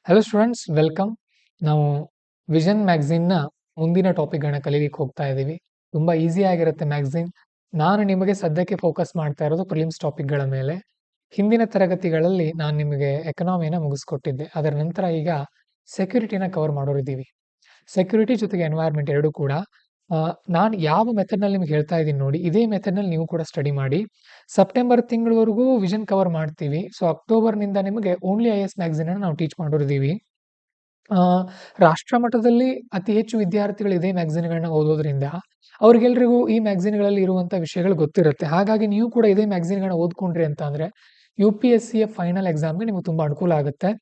Hello students, welcome. ನಾವು vision ಮ್ಯಾಗಝಿನ್ನ ಮುಂದಿನ ಟಾಪಿಕ್ಗಳನ್ನ ಕಲೀಲಿಕ್ಕೆ ಹೋಗ್ತಾ ಇದ್ದೀವಿ. ತುಂಬ ಈಸಿ ಆಗಿರುತ್ತೆ ಮ್ಯಾಗಝಿನ್. ನಾನು ನಿಮಗೆ ಸದ್ಯಕ್ಕೆ ಫೋಕಸ್ ಮಾಡ್ತಾ ಇರೋದು ಪ್ರಿಲಿಮ್ಸ್ ಟಾಪಿಕ್ಗಳ ಮೇಲೆ. ಹಿಂದಿನ ತರಗತಿಗಳಲ್ಲಿ ನಾನು ನಿಮಗೆ ಎಕನಾಮಿನ ಮುಗಿಸ್ಕೊಟ್ಟಿದ್ದೆ. ಅದರ ನಂತರ ಈಗ ಸೆಕ್ಯೂರಿಟಿನ ಕವರ್ ಮಾಡೋರಿದ್ದೀವಿ. ಸೆಕ್ಯೂರಿಟಿ ಜೊತೆಗೆ ಎನ್ವೈರ್ಮೆಂಟ್ ಎರಡೂ ಕೂಡ ನಾನು ಯಾವ ಮೆಥಡ್ನಲ್ಲಿ ನಿಮ್ಗೆ ಹೇಳ್ತಾ ಇದ್ದೀನಿ ನೋಡಿ, ಇದೇ ಮೆಥಡ್ನಲ್ಲಿ ನೀವು ಕೂಡ ಸ್ಟಡಿ ಮಾಡಿ. ಸೆಪ್ಟೆಂಬರ್ ತಿಂಗಳವರೆಗೂ ವಿಷನ್ ಕವರ್ ಮಾಡ್ತೀವಿ. ಸೊ ಅಕ್ಟೋಬರ್ನಿಂದ ನಿಮಗೆ ಓನ್ಲಿ IAS ಮ್ಯಾಗಝಿನನ್ನು ನಾವು ಟೀಚ್ ಮಾಡೋರಿದ್ದೀವಿ. ರಾಷ್ಟ್ರ ಮಟ್ಟದಲ್ಲಿ ಅತಿ ಹೆಚ್ಚು ವಿದ್ಯಾರ್ಥಿಗಳು ಇದೇ ಮ್ಯಾಗಝಿನ್ಗಳನ್ನ ಓದೋದ್ರಿಂದ ಅವ್ರಿಗೆಲ್ರಿಗೂ ಈ ಮ್ಯಾಗಝಿನ್ಗಳಲ್ಲಿ ಇರುವಂಥ ವಿಷಯಗಳು ಗೊತ್ತಿರುತ್ತೆ. ಹಾಗಾಗಿ ನೀವು ಕೂಡ ಇದೇ ಮ್ಯಾಗಝಿನ್ಗಳನ್ನ ಓದ್ಕೊಂಡ್ರಿ ಅಂತ ಅಂದರೆ UPSCಯ ಫೈನಲ್ ಎಕ್ಸಾಮ್ಗೆ ನಿಮಗೆ ತುಂಬ ಅನುಕೂಲ ಆಗುತ್ತೆ.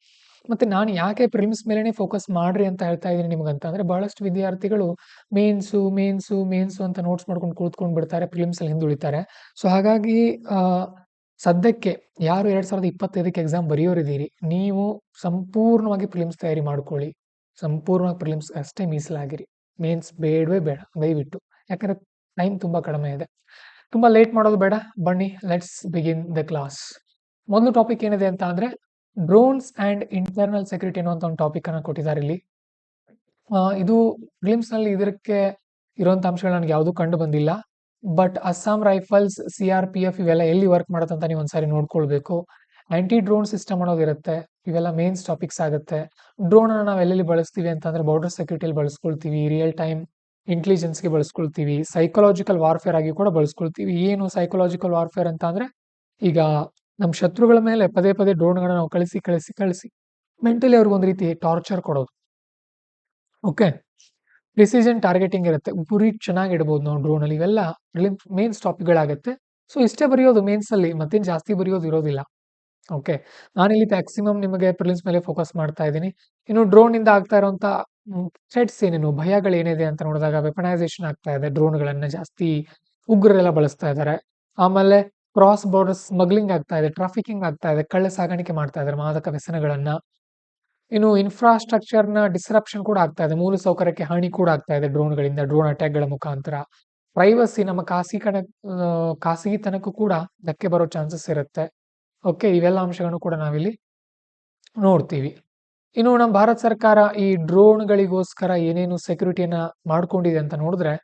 ಮತ್ತು ನಾನು ಯಾಕೆ ಪ್ರಿಲಿಮ್ಸ್ ಮೇಲೇ ಫೋಕಸ್ ಮಾಡ್ರಿ ಅಂತ ಹೇಳ್ತಾ ಇದ್ದೀನಿ ನಿಮಗಂತ ಅಂದರೆ, ಬಹಳಷ್ಟು ವಿದ್ಯಾರ್ಥಿಗಳು ಮೇನ್ಸು ಅಂತ ನೋಟ್ಸ್ ಮಾಡ್ಕೊಂಡು ಕೂತ್ಕೊಂಡು ಬಿಡ್ತಾರೆ, ಪ್ರಿಲಿಮ್ಸಲ್ಲಿ ಹಿಂದುಳಿತಾರೆ. ಸೊ ಹಾಗಾಗಿ ಸದ್ಯಕ್ಕೆ ಯಾರು 2025ಕ್ಕೆ ಎಕ್ಸಾಮ್ ಬರೆಯೋರಿದ್ದೀರಿ, ನೀವು ಸಂಪೂರ್ಣವಾಗಿ ಪ್ರಿಲಿಮ್ಸ್ ತಯಾರಿ ಮಾಡ್ಕೊಳ್ಳಿ. ಸಂಪೂರ್ಣವಾಗಿ ಪ್ರಿಲಿಮ್ಸ್ ಅಷ್ಟೇ ಮೀಸಲಾಗಿರಿ. ಮೇನ್ಸ್ ಬೇಡವೇ ಬೇಡ ದಯವಿಟ್ಟು. ಯಾಕಂದರೆ ಟೈಮ್ ತುಂಬ ಕಡಿಮೆ ಇದೆ. ತುಂಬ ಲೇಟ್ ಮಾಡೋದು ಬೇಡ. ಬನ್ನಿ, ಲೆಟ್ಸ್ ಬಿಗಿನ್ ದ ಕ್ಲಾಸ್. ಮೊದಲು ಟಾಪಿಕ್ ಏನಿದೆ ಅಂತ ಅಂದರೆ ಡ್ರೋನ್ಸ್ ಆ್ಯಂಡ್ ಇಂಟರ್ನಲ್ ಸೆಕ್ಯೂರಿಟಿ ಅನ್ನುವಂಥ ಒಂದು ಟಾಪಿಕನ್ನು ಕೊಟ್ಟಿದ್ದಾರೆ ಇಲ್ಲಿ. ಇದು ಪ್ರಿಲಿಮ್ಸ್ನಲ್ಲಿ ಇದಕ್ಕೆ ಇರುವಂಥ ಅಂಶಗಳು ನನಗೆ ಯಾವುದೂ ಕಂಡು ಬಂದಿಲ್ಲ. ಬಟ್ ಅಸ್ಸಾಂ ರೈಫಲ್ಸ್, CRPF ಇವೆಲ್ಲ ಎಲ್ಲಿ ವರ್ಕ್ ಮಾಡುತ್ತೆ ಅಂತ ನೀವು ಒಂದ್ಸಾರಿ ನೋಡ್ಕೊಳ್ಬೇಕು. ಆಂಟಿ ಡ್ರೋನ್ ಸಿಸ್ಟಮ್ ಅನ್ನೋದಿರುತ್ತೆ. ಇವೆಲ್ಲ ಮೇನ್ಸ್ ಟಾಪಿಕ್ಸ್ ಆಗುತ್ತೆ. ಡ್ರೋನ್ ನಾವು ಎಲ್ಲೆಲ್ಲಿ ಬಳಸ್ತೀವಿ ಅಂತಂದ್ರೆ ಬಾರ್ಡರ್ ಸೆಕ್ಯೂರಿಟಿಯಲ್ಲಿ ಬಳಸ್ಕೊಳ್ತೀವಿ, ರಿಯಲ್ ಟೈಮ್ ಇಂಟೆಲಿಜೆನ್ಸ್ಗೆ ಬಳಸ್ಕೊಳ್ತೀವಿ, ಸೈಕಲಾಜಿಕಲ್ ವಾರ್ಫೇರ್ ಆಗಿ ಕೂಡ ಬಳಸ್ಕೊಳ್ತೀವಿ. ಏನು ಸೈಕಲಾಜಿಕಲ್ ವಾರ್ಫೇರ್ ಅಂತ ಅಂದ್ರೆ, ಈಗ ನಮ್ಮ ಶತ್ರುಗಳ ಮೇಲೆ ಪದೇ ಪದೇ ಡ್ರೋನ್ಗಳನ್ನ ನಾವು ಕಳಿಸಿ ಮೆಂಟಲಿ ಅವ್ರಿಗೊಂದು ರೀತಿ ಟಾರ್ಚರ್ ಕೊಡೋದು. ಓಕೆ, ಪ್ರಿಸಿಷನ್ ಟಾರ್ಗೆಟಿಂಗ್ ಇರುತ್ತೆ, ಗುರಿ ಚೆನ್ನಾಗಿ ಇಡ್ಬೋದು ನಾವು ಡ್ರೋನಲ್ಲಿ. ಇವೆಲ್ಲ ಮೇನ್ಸ್ ಟಾಪಿಕ್ಗಳಾಗುತ್ತೆ. ಸೊ ಇಷ್ಟೇ ಬರೆಯೋದು ಮೇನ್ಸಲ್ಲಿ, ಮತ್ತೇನು ಜಾಸ್ತಿ ಬರೆಯೋದು ಇರೋದಿಲ್ಲ. ಓಕೆ, ನಾನಿಲ್ಲಿ ಮ್ಯಾಕ್ಸಿಮಮ್ ನಿಮಗೆ ಪ್ರಿಲಿಮ್ಸ್ ಮೇಲೆ ಫೋಕಸ್ ಮಾಡ್ತಾ ಇದ್ದೀನಿ. ಇನ್ನು ಡ್ರೋನಿಂದ ಆಗ್ತಾ ಇರುವಂಥ ಥ್ರೆಟ್ಸ್ ಏನೇನು, ಭಯಗಳೇನಿದೆ ಅಂತ ನೋಡಿದಾಗ, ವೆಪನೈಸೇಷನ್ ಆಗ್ತಾ ಇದೆ, ಡ್ರೋನ್ಗಳನ್ನು ಜಾಸ್ತಿ ಉಗ್ರರೆಲ್ಲ ಬಳಸ್ತಾ ಇದ್ದಾರೆ. ಆಮೇಲೆ ಕ್ರಾಸ್ ಬಾರ್ಡರ್ ಸ್ಮಗ್ಲಿಂಗ್ ಆಗ್ತಾ ಇದೆ, ಟ್ರಾಫಿಕಿಂಗ್ ಆಗ್ತಾ ಇದೆ, ಕಳ್ಳ ಸಾಗಾಣಿಕೆ ಮಾಡ್ತಾ ಇದ್ದಾರೆ ಮಾದಕ ವ್ಯಸನಗಳನ್ನ. ಇನ್ನು ಇನ್ಫ್ರಾಸ್ಟ್ರಕ್ಚರ್ನ ಡಿಸ್ರಪ್ಷನ್ ಕೂಡ ಆಗ್ತಾ ಇದೆ, ಮೂಲ ಸೌಕರ್ಯಕ್ಕೆ ಹಾನಿ ಕೂಡ ಆಗ್ತಾ ಇದೆ ಡ್ರೋನ್ಗಳಿಂದ, ಡ್ರೋನ್ ಅಟ್ಯಾಕ್ಗಳ ಮುಖಾಂತರ. ಪ್ರೈವಸಿ, ನಮ್ಮ ಖಾಸಗಿತನಕ್ಕೂ ಕೂಡ ಧಕ್ಕೆ ಬರೋ ಚಾನ್ಸಸ್ ಇರುತ್ತೆ. ಓಕೆ, ಇವೆಲ್ಲ ಅಂಶಗಳನ್ನು ಕೂಡ ನಾವಿಲ್ಲಿ ನೋಡ್ತೀವಿ. ಇನ್ನು ನಮ್ಮ ಭಾರತ ಸರ್ಕಾರ ಈ ಡ್ರೋನ್ಗಳಿಗೋಸ್ಕರ ಏನೇನು ಸೆಕ್ಯೂರಿಟಿಯನ್ನ ಮಾಡ್ಕೊಂಡಿದೆ ಅಂತ ನೋಡಿದ್ರೆ,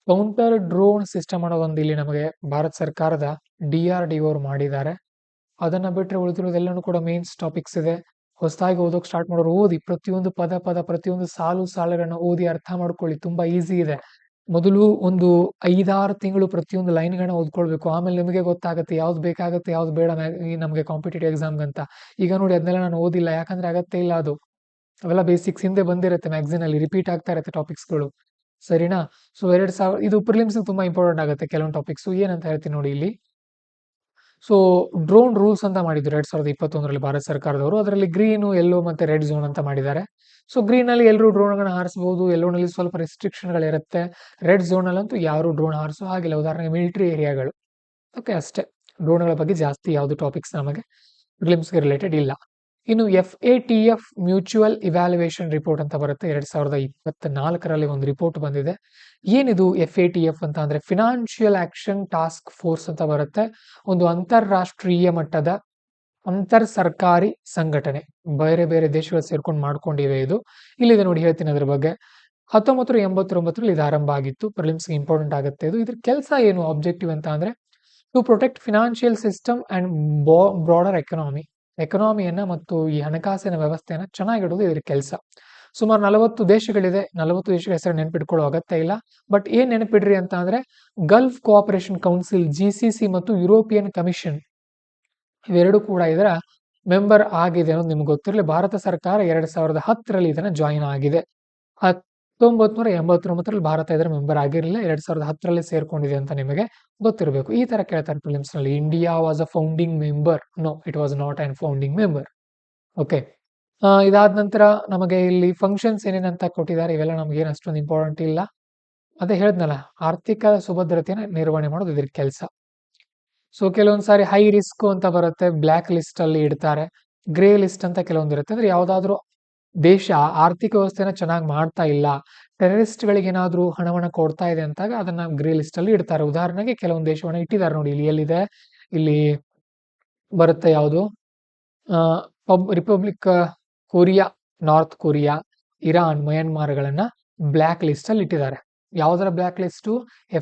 ಕೌಂಟರ್ ಡ್ರೋನ್ ಸಿಸ್ಟಮ್ ಅನ್ನೋದೊಂದು ಇಲ್ಲಿ ನಮಗೆ ಭಾರತ ಸರ್ಕಾರದ DRDO ಅವರು ಮಾಡಿದ್ದಾರೆ. ಅದನ್ನ ಬಿಟ್ಟರೆ ಉಳಿದಿರೋದೆಲ್ಲನೂ ಕೂಡ ಮೇನ್ಸ್ ಟಾಪಿಕ್ಸ್ ಇದೆ. ಹೊಸದಾಗಿ ಓದೋಕೆ ಸ್ಟಾರ್ಟ್ ಮಾಡೋರು ಓದಿ, ಪ್ರತಿಯೊಂದು ಪದ ಪ್ರತಿಯೊಂದು ಸಾಲುಗಳನ್ನ ಓದಿ ಅರ್ಥ ಮಾಡ್ಕೊಳ್ಳಿ. ತುಂಬಾ ಈಸಿ ಇದೆ. ಮೊದಲು ಒಂದು 5-6 ತಿಂಗಳು ಪ್ರತಿಯೊಂದು ಲೈನ್ಗಳನ್ನ ಓದ್ಕೊಳ್ಬೇಕು. ಆಮೇಲೆ ನಿಮಗೆ ಗೊತ್ತಾಗುತ್ತೆ ಯಾವ್ದು ಬೇಕಾಗುತ್ತೆ, ಯಾವ್ದು ಬೇಡ ನಮಗೆ ಕಾಂಪಿಟೇಟಿವ್ ಎಕ್ಸಾಮ್ಗಂತ. ಈಗ ನೋಡಿ, ಅದನ್ನೆಲ್ಲ ನಾನು ಓದಿಲ್ಲ, ಯಾಕಂದ್ರೆ ಅಗತ್ಯ ಇಲ್ಲ. ಅದು ಅವೆಲ್ಲ ಬೇಸಿಕ್ಸ್ ಹಿಂದೆ ಬಂದಿರುತ್ತೆ, ಮ್ಯಾಗಝಿನಲ್ಲಿ ರಿಪೀಟ್ ಆಗ್ತಾ ಇರುತ್ತೆ ಟಾಪಿಕ್ಸ್ಗಳು. ಸರಿನಾ? ಸೊ ಇದು ಪ್ರಿಲಿಮ್ಸ್ ತುಂಬಾ ಇಂಪಾರ್ಟೆಂಟ್ ಆಗುತ್ತೆ ಕೆಲವೊಂದು ಟಾಪಿಕ್ಸ್. ಏನಂತ ಹೇಳ್ತೀನಿ ನೋಡಿ ಇಲ್ಲಿ. ಸೊ ಡ್ರೋನ್ ರೂಲ್ಸ್ ಅಂತ ಮಾಡಿದ್ರು 2021ರಲ್ಲಿ ಭಾರತ ಸರ್ಕಾರದವರು. ಅದರಲ್ಲಿ ಗ್ರೀನು, ಯೆಲ್ಲೋ ಮತ್ತೆ ರೆಡ್ ಝೋನ್ ಅಂತ ಮಾಡಿದ್ದಾರೆ. ಸೊ ಗ್ರೀನಲ್ಲಿ ಎಲ್ಲರೂ ಡ್ರೋನ್ಗಳನ್ನ ಹಾರಿಸಬಹುದು, ಯೆಲ್ಲೋನಲ್ಲಿ ಸ್ವಲ್ಪ ರೆಸ್ಟ್ರಿಕ್ಷನ್ಗಳಿರುತ್ತೆ, ರೆಡ್ ಝೋನಲ್ಲಂತೂ ಯಾರು ಡ್ರೋನ್ ಹಾರಿಸೋ ಹಾಗಿಲ್ಲ. ಉದಾಹರಣೆಗೆ ಮಿಲಿಟರಿ ಏರಿಯಾಗಳು. ಓಕೆ, ಅಷ್ಟೇ. ಡ್ರೋನ್ಗಳ ಬಗ್ಗೆ ಜಾಸ್ತಿ ಯಾವುದು ಟಾಪಿಕ್ಸ್ ನಮಗೆ ಪ್ರಿಲಿಮ್ಸ್ಗೆ ರಿಲೇಟೆಡ್ ಇಲ್ಲ. ಇನ್ನು FATF ಮ್ಯೂಚುವಲ್ ಇವ್ಯಾಲ್ಯುಯೇಷನ್ ರಿಪೋರ್ಟ್ ಅಂತ ಬರುತ್ತೆ. 2024ರಲ್ಲಿ ಒಂದು ರಿಪೋರ್ಟ್ ಬಂದಿದೆ. ಏನಿದು FATF ಅಂತ ಅಂದ್ರೆ, ಫಿನಾನ್ಷಿಯಲ್ ಆಕ್ಷನ್ ಟಾಸ್ಕ್ ಫೋರ್ಸ್ ಅಂತ ಬರುತ್ತೆ. ಒಂದು ಅಂತಾರಾಷ್ಟ್ರೀಯ ಮಟ್ಟದ ಅಂತರ್ ಸರ್ಕಾರಿ ಸಂಘಟನೆ, ಬೇರೆ ಬೇರೆ ದೇಶಗಳು ಸೇರ್ಕೊಂಡು ಮಾಡ್ಕೊಂಡಿವೆ ಇದು. ಇಲ್ಲಿದೆ ನೋಡಿ, ಹೇಳ್ತೀನಿ ಅದ್ರ ಬಗ್ಗೆ. 1989ರಲ್ಲಿ ಇದು ಆರಂಭ ಆಗಿತ್ತು. ಪ್ರಿಲಿಮ್ಸ್ಗೆ ಇಂಪಾರ್ಟೆಂಟ್ ಆಗುತ್ತೆ ಇದು. ಇದ್ರ ಕೆಲಸ ಏನು, ಆಬ್ಜೆಕ್ಟಿವ್ ಅಂತ ಅಂದ್ರೆ, to protect financial system and broader ಎಕನಾಮಿಯನ್ನ ಮತ್ತು ಈ ಹಣಕಾಸಿನ ವ್ಯವಸ್ಥೆಯನ್ನ ಚೆನ್ನಾಗಿಡೋದು ಇದ್ರ ಕೆಲಸ. ಸುಮಾರು 40 ದೇಶಗಳಿದೆ. 40 ದೇಶಗಳ ಹೆಸರು ನೆನಪಿಟ್ಕೊಳ್ಳೋ ಅಗತ್ಯ ಇಲ್ಲ. ಬಟ್ ಏನ್ ನೆನಪಿಡ್ರಿ ಅಂತ ಅಂದ್ರೆ, ಗಲ್ಫ್ ಕೋಆಪರೇಷನ್ ಕೌನ್ಸಿಲ್ GCC ಮತ್ತು ಯುರೋಪಿಯನ್ ಕಮಿಷನ್ ಇವೆರಡು ಕೂಡ ಇದರ ಮೆಂಬರ್ ಆಗಿದೆ ಅನ್ನೋದು ನಿಮ್ಗೆ ಗೊತ್ತಿರಲಿ. ಭಾರತ ಸರ್ಕಾರ 2010ರಲ್ಲಿ ಇದನ್ನ ಜಾಯಿನ್ ಆಗಿದೆ. 1989ರಲ್ಲಿ ಭಾರತ ಇದರ ಮೆಂಬರ್ ಆಗಿರಲಿಲ್ಲ. 2010ರಲ್ಲಿ ಸೇರ್ಕೊಂಡಿದೆ ಅಂತ ನಿಮಗೆ ಗೊತ್ತಿರಬೇಕು. ಈ ತರ ಕೇಳ್ತಾರೆ ಪ್ರಿಲಿಮ್ಸ್ ನಲ್ಲಿ. India was a founding member? No, it was not an founding member. Okay, ಇದಾದ ನಂತರ ನಮಗೆ ಇಲ್ಲಿ ಫಂಕ್ಷನ್ಸ್ ಏನೇನಂತ ಕೊಟ್ಟಿದ್ದಾರೆ. ಇವೆಲ್ಲ ನಮ್ಗೆ ಏನು ಅಷ್ಟೊಂದು ಇಂಪಾರ್ಟೆಂಟ್ ಇಲ್ಲ. ಅದೇ ಹೇಳಿದ್ನಲ್ಲ, ಆರ್ಥಿಕ ಸುಭದ್ರತೆಯನ್ನು ನಿರ್ವಹಣೆ ಮಾಡೋದು ಇದ್ರ ಕೆಲಸ. ಸೊ ಕೆಲವೊಂದ್ಸಾರಿ ಹೈ ರಿಸ್ಕ್ ಅಂತ ಬರುತ್ತೆ, ಬ್ಲ್ಯಾಕ್ ಲಿಸ್ಟ್ ಅಲ್ಲಿ ಇಡ್ತಾರೆ. ಗ್ರೇ ಲಿಸ್ಟ್ ಅಂತ ಕೆಲವೊಂದು ಇರುತ್ತೆ. ಅಂದ್ರೆ ಯಾವ್ದಾದ್ರು ದೇಶ ಆರ್ಥಿಕ ವ್ಯವಸ್ಥೆನ ಚೆನ್ನಾಗಿ ಮಾಡ್ತಾ ಇಲ್ಲ, ಟೆರರಿಸ್ಟ್ಗಳಿಗೆ ಏನಾದ್ರೂ ಹಣವನ್ನ ಕೊಡ್ತಾ ಇದೆ ಅಂತಾಗ ಅದನ್ನ ಗ್ರೇ ಲಿಸ್ಟ್ ಅಲ್ಲಿ ಇಡ್ತಾರೆ. ಉದಾಹರಣೆಗೆ ಕೆಲವೊಂದು ದೇಶವನ್ನ ಇಟ್ಟಿದ್ದಾರೆ ನೋಡಿ. ಇಲ್ಲಿ ಎಲ್ಲಿದೆ, ಇಲ್ಲಿ ಬರುತ್ತೆ ಯಾವುದು, republic Korea North Korea, Iran, ಮಯನ್ಮಾರ್ಗಳನ್ನ ಬ್ಲ್ಯಾಕ್ ಲಿಸ್ಟ್ ಅಲ್ಲಿ ಇಟ್ಟಿದ್ದಾರೆ. ಯಾವ್ದರ black list?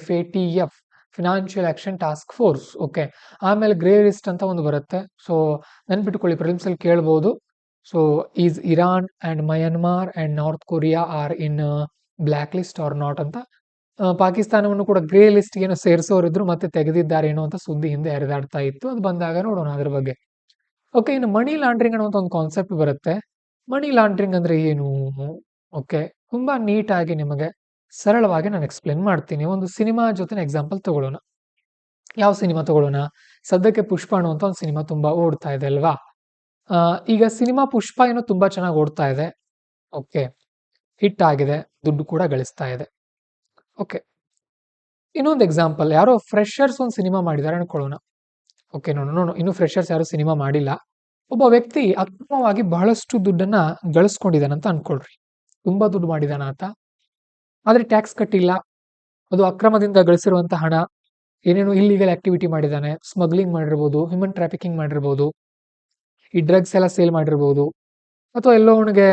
FATF, financial action task force. Okay, ಆಮೇಲೆ ಗ್ರೇ ಲಿಸ್ಟ್ ಅಂತ ಒಂದು ಬರುತ್ತೆ. ಸೊ ನೆನ್ಪಿಟ್ಕೊಳ್ಳಿ, ಪ್ರಿಲಿಮ್ಸ್ ಅಲ್ಲಿ ಕೇಳ್ಬೋದು. So is Iran and Myanmar and North Korea are in black list or not ಅಂತ. ಪಾಕಿಸ್ತಾನವನ್ನು ಕೂಡ ಗ್ರೇ ಲಿಸ್ಟ್ ಏನೋ ಸೇರಿಸೋರಿದ್ರು, ಮತ್ತೆ ತೆಗೆದಿದ್ದಾರೇನೋ ಅಂತ ಸುದ್ದಿ ಹಿಂದೆ ಹರಿದಾಡ್ತಾ ಇತ್ತು. ಅದು ಬಂದಾಗ ನೋಡೋಣ ಅದ್ರ ಬಗ್ಗೆ. ಓಕೆ, ಇನ್ನು ಮನಿ ಲಾಂಡ್ರಿಂಗ್ ಅನ್ನೋ ಒಂದು ಕಾನ್ಸೆಪ್ಟ್ ಬರುತ್ತೆ. ಮನಿ ಲಾಂಡ್ರಿಂಗ್ ಅಂದ್ರೆ ಏನು? ಓಕೆ, ತುಂಬಾ ನೀಟಾಗಿ ನಿಮಗೆ ಸರಳವಾಗಿ ನಾನು ಎಕ್ಸ್ಪ್ಲೇನ್ ಮಾಡ್ತೀನಿ. ಒಂದು ಸಿನಿಮಾ ಜೊತೆ ಎಕ್ಸಾಂಪಲ್ ತಗೊಳ್ಳೋಣ. ಯಾವ ಸಿನಿಮಾ ತಗೊಳ್ಳೋಣ? ಸದ್ಯಕ್ಕೆ ಪುಷ್ಪ ಅನ್ನುವಂತ ಒಂದು ಸಿನಿಮಾ ತುಂಬಾ ಓಡ್ತಾ ಇದೆ ಅಲ್ವಾ? ಈಗ ಸಿನಿಮಾ ಪುಷ್ಪ ಏನೋ ತುಂಬಾ ಚೆನ್ನಾಗಿ ಓಡ್ತಾ ಇದೆ. ಓಕೆ, ಹಿಟ್ ಆಗಿದೆ, ದುಡ್ಡು ಕೂಡ ಗಳಿಸ್ತಾ ಇದೆ. ಓಕೆ, ಇನ್ನೊಂದು ಎಕ್ಸಾಂಪಲ್, ಯಾರೋ ಫ್ರೆಶರ್ಸ್ ಒಂದು ಸಿನಿಮಾ ಮಾಡಿದ್ದಾರೆ ಅನ್ಕೊಳ್ಳೋಣ. ಓಕೆ, ನೋಡೋಣ, ಇನ್ನು ಫ್ರೆಶರ್ಸ್ ಯಾರು ಸಿನಿಮಾ ಮಾಡಿಲ್ಲ. ಒಬ್ಬ ವ್ಯಕ್ತಿ ಅಕ್ರಮವಾಗಿ ಬಹಳಷ್ಟು ದುಡ್ಡನ್ನ ಗಳಿಸ್ಕೊಂಡಿದ್ದಾನಂತ ಅನ್ಕೊಳ್ರಿ. ತುಂಬಾ ದುಡ್ಡು ಮಾಡಿದಾನ ಆತ, ಆದ್ರೆ ಟ್ಯಾಕ್ಸ್ ಕಟ್ಟಿಲ್ಲ. ಅದು ಅಕ್ರಮದಿಂದ ಗಳಿಸಿರುವಂತ ಹಣ. ಏನೇನು ಇಲ್ಲಿಗಲ್ ಆಕ್ಟಿವಿಟಿ ಮಾಡಿದಾನೆ, ಸ್ಮಗ್ಲಿಂಗ್ ಮಾಡಿರ್ಬೋದು, ಹ್ಯೂಮನ್ ಟ್ರಾಫಿಕಿಂಗ್ ಮಾಡಿರ್ಬೋದು, ಈ ಡ್ರಗ್ಸ್ ಎಲ್ಲ ಸೇಲ್ ಮಾಡಿರ್ಬೋದು, ಅಥವಾ ಎಲ್ಲೋ ಅವನಿಗೆ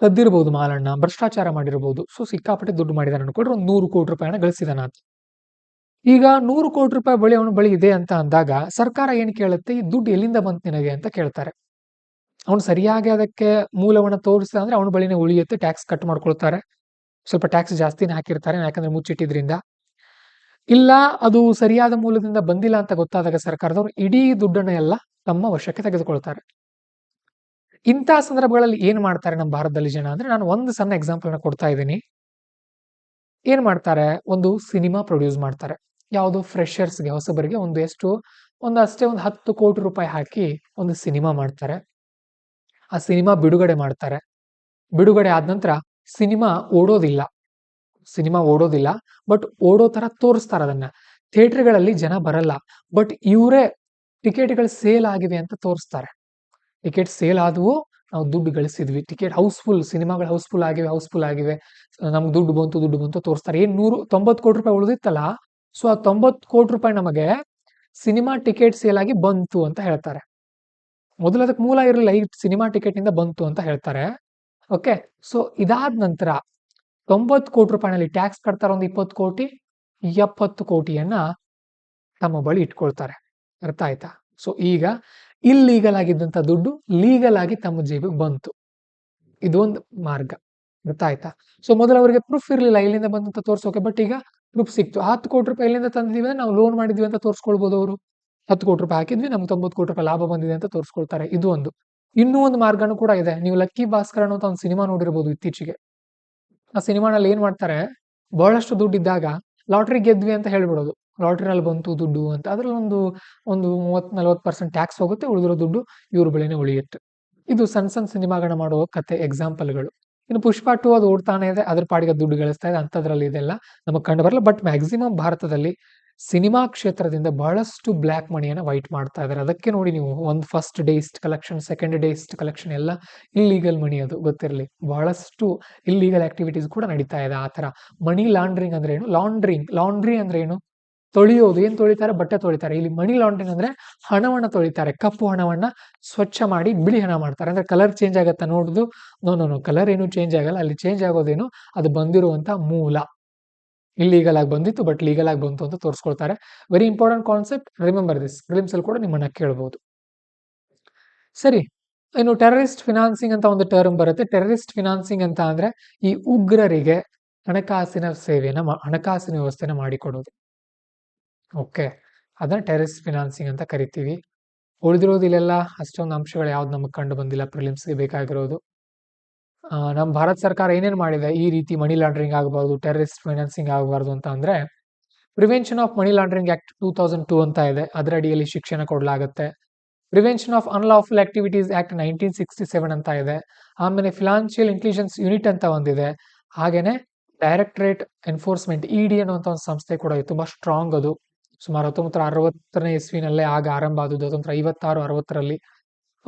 ಕದ್ದಿರ್ಬೋದು ಮಾಲನ್ನ, ಭ್ರಷ್ಟಾಚಾರ ಮಾಡಿರ್ಬೋದು. ಸೊ ಸಿಕ್ಕಾಪಟ್ಟೆ ದುಡ್ಡು ಮಾಡಿದಾನೆ ಅನ್ಕೊಂಡ್ರೆ ಒಂದು 100 ಕೋಟಿ ರೂಪಾಯಿನ ಗಳಿಸಿದಾನ ಆತ. ಈಗ 100 ಕೋಟಿ ರೂಪಾಯಿ ಬಳಿ ಅವನ ಬಳಿ ಇದೆ ಅಂತ ಅಂದಾಗ ಸರ್ಕಾರ ಏನ್ ಕೇಳುತ್ತೆ? ಈ ದುಡ್ಡು ಎಲ್ಲಿಂದ ಬಂತು ನಿನಗೆ ಅಂತ ಕೇಳ್ತಾರೆ. ಅವ್ನು ಸರಿಯಾಗಿ ಅದಕ್ಕೆ ಮೂಲವನ್ನ ತೋರಿಸ್ದ ಅಂದ್ರೆ ಅವನ ಬಳಿನೇ ಉಳಿಯುತ್ತೆ, ಟ್ಯಾಕ್ಸ್ ಕಟ್ ಮಾಡ್ಕೊಳ್ತಾರೆ. ಸ್ವಲ್ಪ ಟ್ಯಾಕ್ಸ್ ಜಾಸ್ತಿನೇ ಹಾಕಿರ್ತಾರೆ, ಯಾಕಂದ್ರೆ ಮುಚ್ಚಿಟ್ಟಿದ್ರಿಂದ. ಇಲ್ಲ, ಅದು ಸರಿಯಾದ ಮೂಲದಿಂದ ಬಂದಿಲ್ಲ ಅಂತ ಗೊತ್ತಾದಾಗ ಸರ್ಕಾರದವರು ಇಡೀ ದುಡ್ಡನ್ನ ಎಲ್ಲ ತಮ್ಮ ವಶಕ್ಕೆ ತೆಗೆದುಕೊಳ್ತಾರೆ. ಇಂತಹ ಸಂದರ್ಭಗಳಲ್ಲಿ ಏನ್ ಮಾಡ್ತಾರೆ ನಮ್ಮ ಭಾರತದಲ್ಲಿ ಜನ ಅಂದ್ರೆ, ನಾನು ಒಂದು ಸಣ್ಣ ಎಕ್ಸಾಂಪಲ್ ನ ಕೊಡ್ತಾ ಇದ್ದೀನಿ. ಏನ್ ಮಾಡ್ತಾರೆ? ಒಂದು ಸಿನಿಮಾ ಪ್ರೊಡ್ಯೂಸ್ ಮಾಡ್ತಾರೆ. ಯಾವುದು? ಫ್ರೆಶರ್ಸ್ಗೆ, ಹೊಸಬರಿಗೆ ಅಷ್ಟೇ ಒಂದು 10 ಕೋಟಿ ರೂಪಾಯಿ ಹಾಕಿ ಒಂದು ಸಿನಿಮಾ ಮಾಡ್ತಾರೆ. ಆ ಸಿನಿಮಾ ಬಿಡುಗಡೆ ಮಾಡ್ತಾರೆ. ಬಿಡುಗಡೆ ಆದ ನಂತರ ಸಿನಿಮಾ ಓಡೋದಿಲ್ಲ, ಬಟ್ ಓಡೋ ತರ ತೋರಿಸ್ತಾರೆ ಅದನ್ನ. ಥಿಯೇಟರ್ಗಳಲ್ಲಿ ಜನ ಬರಲ್ಲ, ಬಟ್ ಇವರೇ ಟಿಕೆಟ್ಗಳು ಸೇಲ್ ಆಗಿವೆ ಅಂತ ತೋರಿಸ್ತಾರೆ. ಟಿಕೆಟ್ ಸೇಲ್ ಆದವು, ನಾವು ದುಡ್ಡು ಗಳಿಸಿದ್ವಿ, ಟಿಕೆಟ್ ಹೌಸ್ಫುಲ್, ಸಿನಿಮಾಗಳು ಹೌಸ್ಫುಲ್ ಆಗಿವೆ, ನಮ್ಗೆ ದುಡ್ಡು ಬಂತು ತೋರಿಸ್ತಾರೆ. 90 ಕೋಟಿ ರೂಪಾಯಿ ಉಳಿದಿತ್ತಲ್ಲ, ಸೊ ಆ 90 ಕೋಟಿ ರೂಪಾಯಿ ನಮಗೆ ಸಿನಿಮಾ ಟಿಕೆಟ್ ಸೇಲ್ ಆಗಿ ಬಂತು ಅಂತ ಹೇಳ್ತಾರೆ. ಮೊದಲು ಅದಕ್ಕೆ ಮೂಲ ಇರಲಿಲ್ಲ, ಈ ಸಿನಿಮಾ ಟಿಕೆಟ್ ನಿಂದ ಬಂತು ಅಂತ ಹೇಳ್ತಾರೆ. ಓಕೆ, ಸೊ ಇದಾದ ನಂತರ 90 ಕೋಟಿ ರೂಪಾಯಿನಲ್ಲಿ ಟ್ಯಾಕ್ಸ್ ಕಟ್ತಾರೆ ಒಂದು 20 ಕೋಟಿ, 70 ಕೋಟಿಯನ್ನ ತಮ್ಮ ಬಳಿ ಇಟ್ಕೊಳ್ತಾರೆ. ಅರ್ಥ ಆಯ್ತಾ? ಸೊ ಈಗ ಇಲ್ಲೀಗಲ್ ಆಗಿದ್ದಂತ ದುಡ್ಡು ಲೀಗಲ್ ಆಗಿ ತಮ್ಮ ಜೇಬಿಗೆ ಬಂತು. ಇದು ಒಂದು ಮಾರ್ಗ. ಅರ್ಥ ಆಯ್ತಾ? ಸೊ ಮೊದಲು ಅವರಿಗೆ ಪ್ರೂಫ್ ಇರಲಿಲ್ಲ ಇಲ್ಲಿಂದ ಬಂದಂತ ತೋರ್ಸೋಕೆ, ಬಟ್ ಈಗ ಪ್ರೂಫ್ ಸಿಕ್ತು. 10 ಕೋಟಿ ರೂಪಾಯಿ ಎಲ್ಲಿಂದ ತಂದಿದೀವಿ ಅಂದ್ರೆ ನಾವು ಲೋನ್ ಮಾಡಿದ್ವಿ ಅಂತ ತೋರಿಸ್ಕೊಳ್ಬಹುದು. ಅವರು 10 ಕೋಟಿ ರೂಪಾಯಿ ಹಾಕಿದ್ವಿ, ನಮ್ಗೆ 90 ಕೋಟಿ ರೂಪಾಯಿ ಲಾಭ ಬಂದಿದೆ ಅಂತ ತೋರಿಸ್ಕೊಳ್ತಾರೆ. ಇದು ಒಂದು. ಇನ್ನೂ ಒಂದು ಮಾರ್ಗನೂ ಕೂಡ ಇದೆ. ನೀವು ಲಕ್ಕಿ ಭಾಸ್ಕರ್ ಅನ್ನೋ ಒಂದು ಸಿನಿಮಾ ನೋಡಿರ್ಬೋದು ಇತ್ತೀಚೆಗೆ. ಆ ಸಿನಿಮಾನಲ್ಲಿ ಏನ್ ಮಾಡ್ತಾರೆ? ಬಹಳಷ್ಟು ದುಡ್ಡು ಇದ್ದಾಗ ಲಾಟ್ರಿ ಗೆದ್ವಿ ಅಂತ ಹೇಳ್ಬಿಡೋದು, ಲಾಟ್ರಿನಲ್ಲಿ ಬಂತು ದುಡ್ಡು ಅಂತ. ಅದ್ರಲ್ಲಿ ಒಂದು 30-40% ಟ್ಯಾಕ್ಸ್ ಹೋಗುತ್ತೆ, ಉಳಿದಿರೋ ದುಡ್ಡು ಇವ್ರ ಬಳಿನೇ ಉಳಿಯುತ್ತೆ. ಇದು ಸಣ್ಣ ಸಿನಿಮಾಗಳನ್ನ ಮಾಡುವ ಕತೆ ಎಕ್ಸಾಂಪಲ್ಗಳು. ಇನ್ನು ಪುಷ್ಪ 2 ಅದು ಓಡ್ತಾನೆ ಇದೆ, ಅದ್ರ ಪಾಡಿಗೆ ದುಡ್ಡು ಗಳಿಸ್ತಾ ಇದೆ. ಅಂಥದ್ರಲ್ಲಿ ಇದೆಲ್ಲ ನಮಗೆ ಕಂಡು ಬರಲ್ಲ. ಬಟ್ ಮ್ಯಾಕ್ಸಿಮಮ್ ಭಾರತದಲ್ಲಿ ಸಿನಿಮಾ ಕ್ಷೇತ್ರದಿಂದ ಬಹಳಷ್ಟು ಬ್ಲ್ಯಾಕ್ ಮನಿಯನ್ನ ವೈಟ್ ಮಾಡ್ತಾ ಇದ್ದಾರೆ. ಅದಕ್ಕೆ ನೋಡಿ ನೀವು ಒಂದು first day is collection, second day is collection ಎಲ್ಲ ಇಲ್ಲೀಗಲ್ ಮನಿ, ಅದು ಗೊತ್ತಿರಲಿ. ಬಹಳಷ್ಟು ಇಲ್ಲೀಗಲ್ ಆಕ್ಟಿವಿಟೀಸ್ ಕೂಡ ನಡೀತಾ ಇದೆ. ಆ ತರ ಮನಿ ಲಾಂಡ್ರಿಂಗ್ ಅಂದ್ರೆ ಏನು? ಲಾಂಡ್ರಿ ಅಂದ್ರೆ ಏನು? ತೊಳೆಯೋದು. ಏನ್ ತೊಳಿತಾರೆ? ಬಟ್ಟೆ ತೊಳಿತಾರೆ. ಇಲ್ಲಿ ಮನಿ ಲಾಂಡ್ರಿಂಗ್ ಅಂದ್ರೆ ಹಣವನ್ನ ತೊಳಿತಾರೆ. ಕಪ್ಪು ಹಣವನ್ನ ಸ್ವಚ್ಛ ಮಾಡಿ ಬಿಳಿ ಹಣ ಮಾಡ್ತಾರೆ. ಅಂದ್ರೆ ಕಲರ್ ಚೇಂಜ್ ಆಗತ್ತಾ ನೋಡುದು? ನೋ, ಕಲರ್ ಏನು ಚೇಂಜ್ ಆಗಲ್ಲ. ಅಲ್ಲಿ ಚೇಂಜ್ ಆಗೋದೇನು? ಅದು ಬಂದಿರುವಂತ ಮೂಲ ಇಲ್ಲೀಗಲ್ ಆಗಿ ಬಂದಿತ್ತು, ಬಟ್ ಲೀಗಲ್ ಆಗಿ ಬಂತು ಅಂತ ತೋರಿಸ್ಕೊಳ್ತಾರೆ. Very important concept, remember this. Prelims ಅಲ್ಲಿ ಕೂಡ ನಿಮ್ಮನ್ನ ಕೇಳಬಹುದು. ಸರಿ, ಇನ್ನು ಟೆರರಿಸ್ಟ್ ಫಿನಾನ್ಸಿಂಗ್ ಅಂತ ಒಂದು ಟರ್ಮ್ ಬರುತ್ತೆ. ಟೆರರಿಸ್ಟ್ ಫಿನಾನ್ಸಿಂಗ್ ಅಂತ ಅಂದ್ರೆ ಈ ಉಗ್ರರಿಗೆ ಹಣಕಾಸಿನ ಹಣಕಾಸಿನ ವ್ಯವಸ್ಥೆನ ಮಾಡಿಕೊಡೋದು. ಓಕೆ, ಅದನ್ನ ಟೆರರಿಸ್ಟ್ ಫಿನಾನ್ಸಿಂಗ್ ಅಂತ ಕರಿತೀವಿ. ಉಳಿದಿರೋದು ಇಲ್ಲೆಲ್ಲ ಅಷ್ಟೊಂದು ಅಂಶಗಳು ಯಾವ್ದು ನಮಗೆ ಕಂಡು ಬಂದಿಲ್ಲ ಪ್ರಿಲಿಮ್ಸ್ಗೆ ಬೇಕಾಗಿರೋದು. ನಮ್ಮ ಭಾರತ ಸರ್ಕಾರ ಏನೇನ್ ಮಾಡಿದೆ ಈ ರೀತಿ ಮನಿ ಲಾಂಡ್ರಿಂಗ್ ಆಗಬಾರ್ದು, ಟೆರರಿಸ್ಟ್ ಫೈನಾನ್ಸಿಂಗ್ ಆಗಬಾರ್ದು ಅಂತ ಅಂದ್ರೆ, prevention of money laundering act 2002 ಅಂತ ಇದೆ. ಅದರ ಅಡಿಯಲ್ಲಿ ಶಿಕ್ಷಣ ಕೊಡಲಾಗುತ್ತೆ. Prevention of unlawful activities act 1967 ಅಂತ ಇದೆ. ಆಮೇಲೆ ಫಿನಾನ್ಷಿಯಲ್ ಇಂಟೆಲಿಜೆನ್ಸ್ ಯೂನಿಟ್ ಅಂತ ಒಂದಿದೆ. ಹಾಗೇನೆ ಡೈರೆಕ್ಟರೇಟ್ ಎನ್ಫೋರ್ಸ್ಮೆಂಟ್, ಇಡಿ ಅನ್ನುವಂತ ಒಂದು ಸಂಸ್ಥೆ ಕೂಡ ಇದೆ. ತುಂಬಾ ಸ್ಟ್ರಾಂಗ್ ಅದು. ಸುಮಾರು 1960ನೇ ಇಸ್ವಿನಲ್ಲೇ ಆಗ ಆರಂಭ ಆದದ್ದು, 1956-60ರಲ್ಲಿ.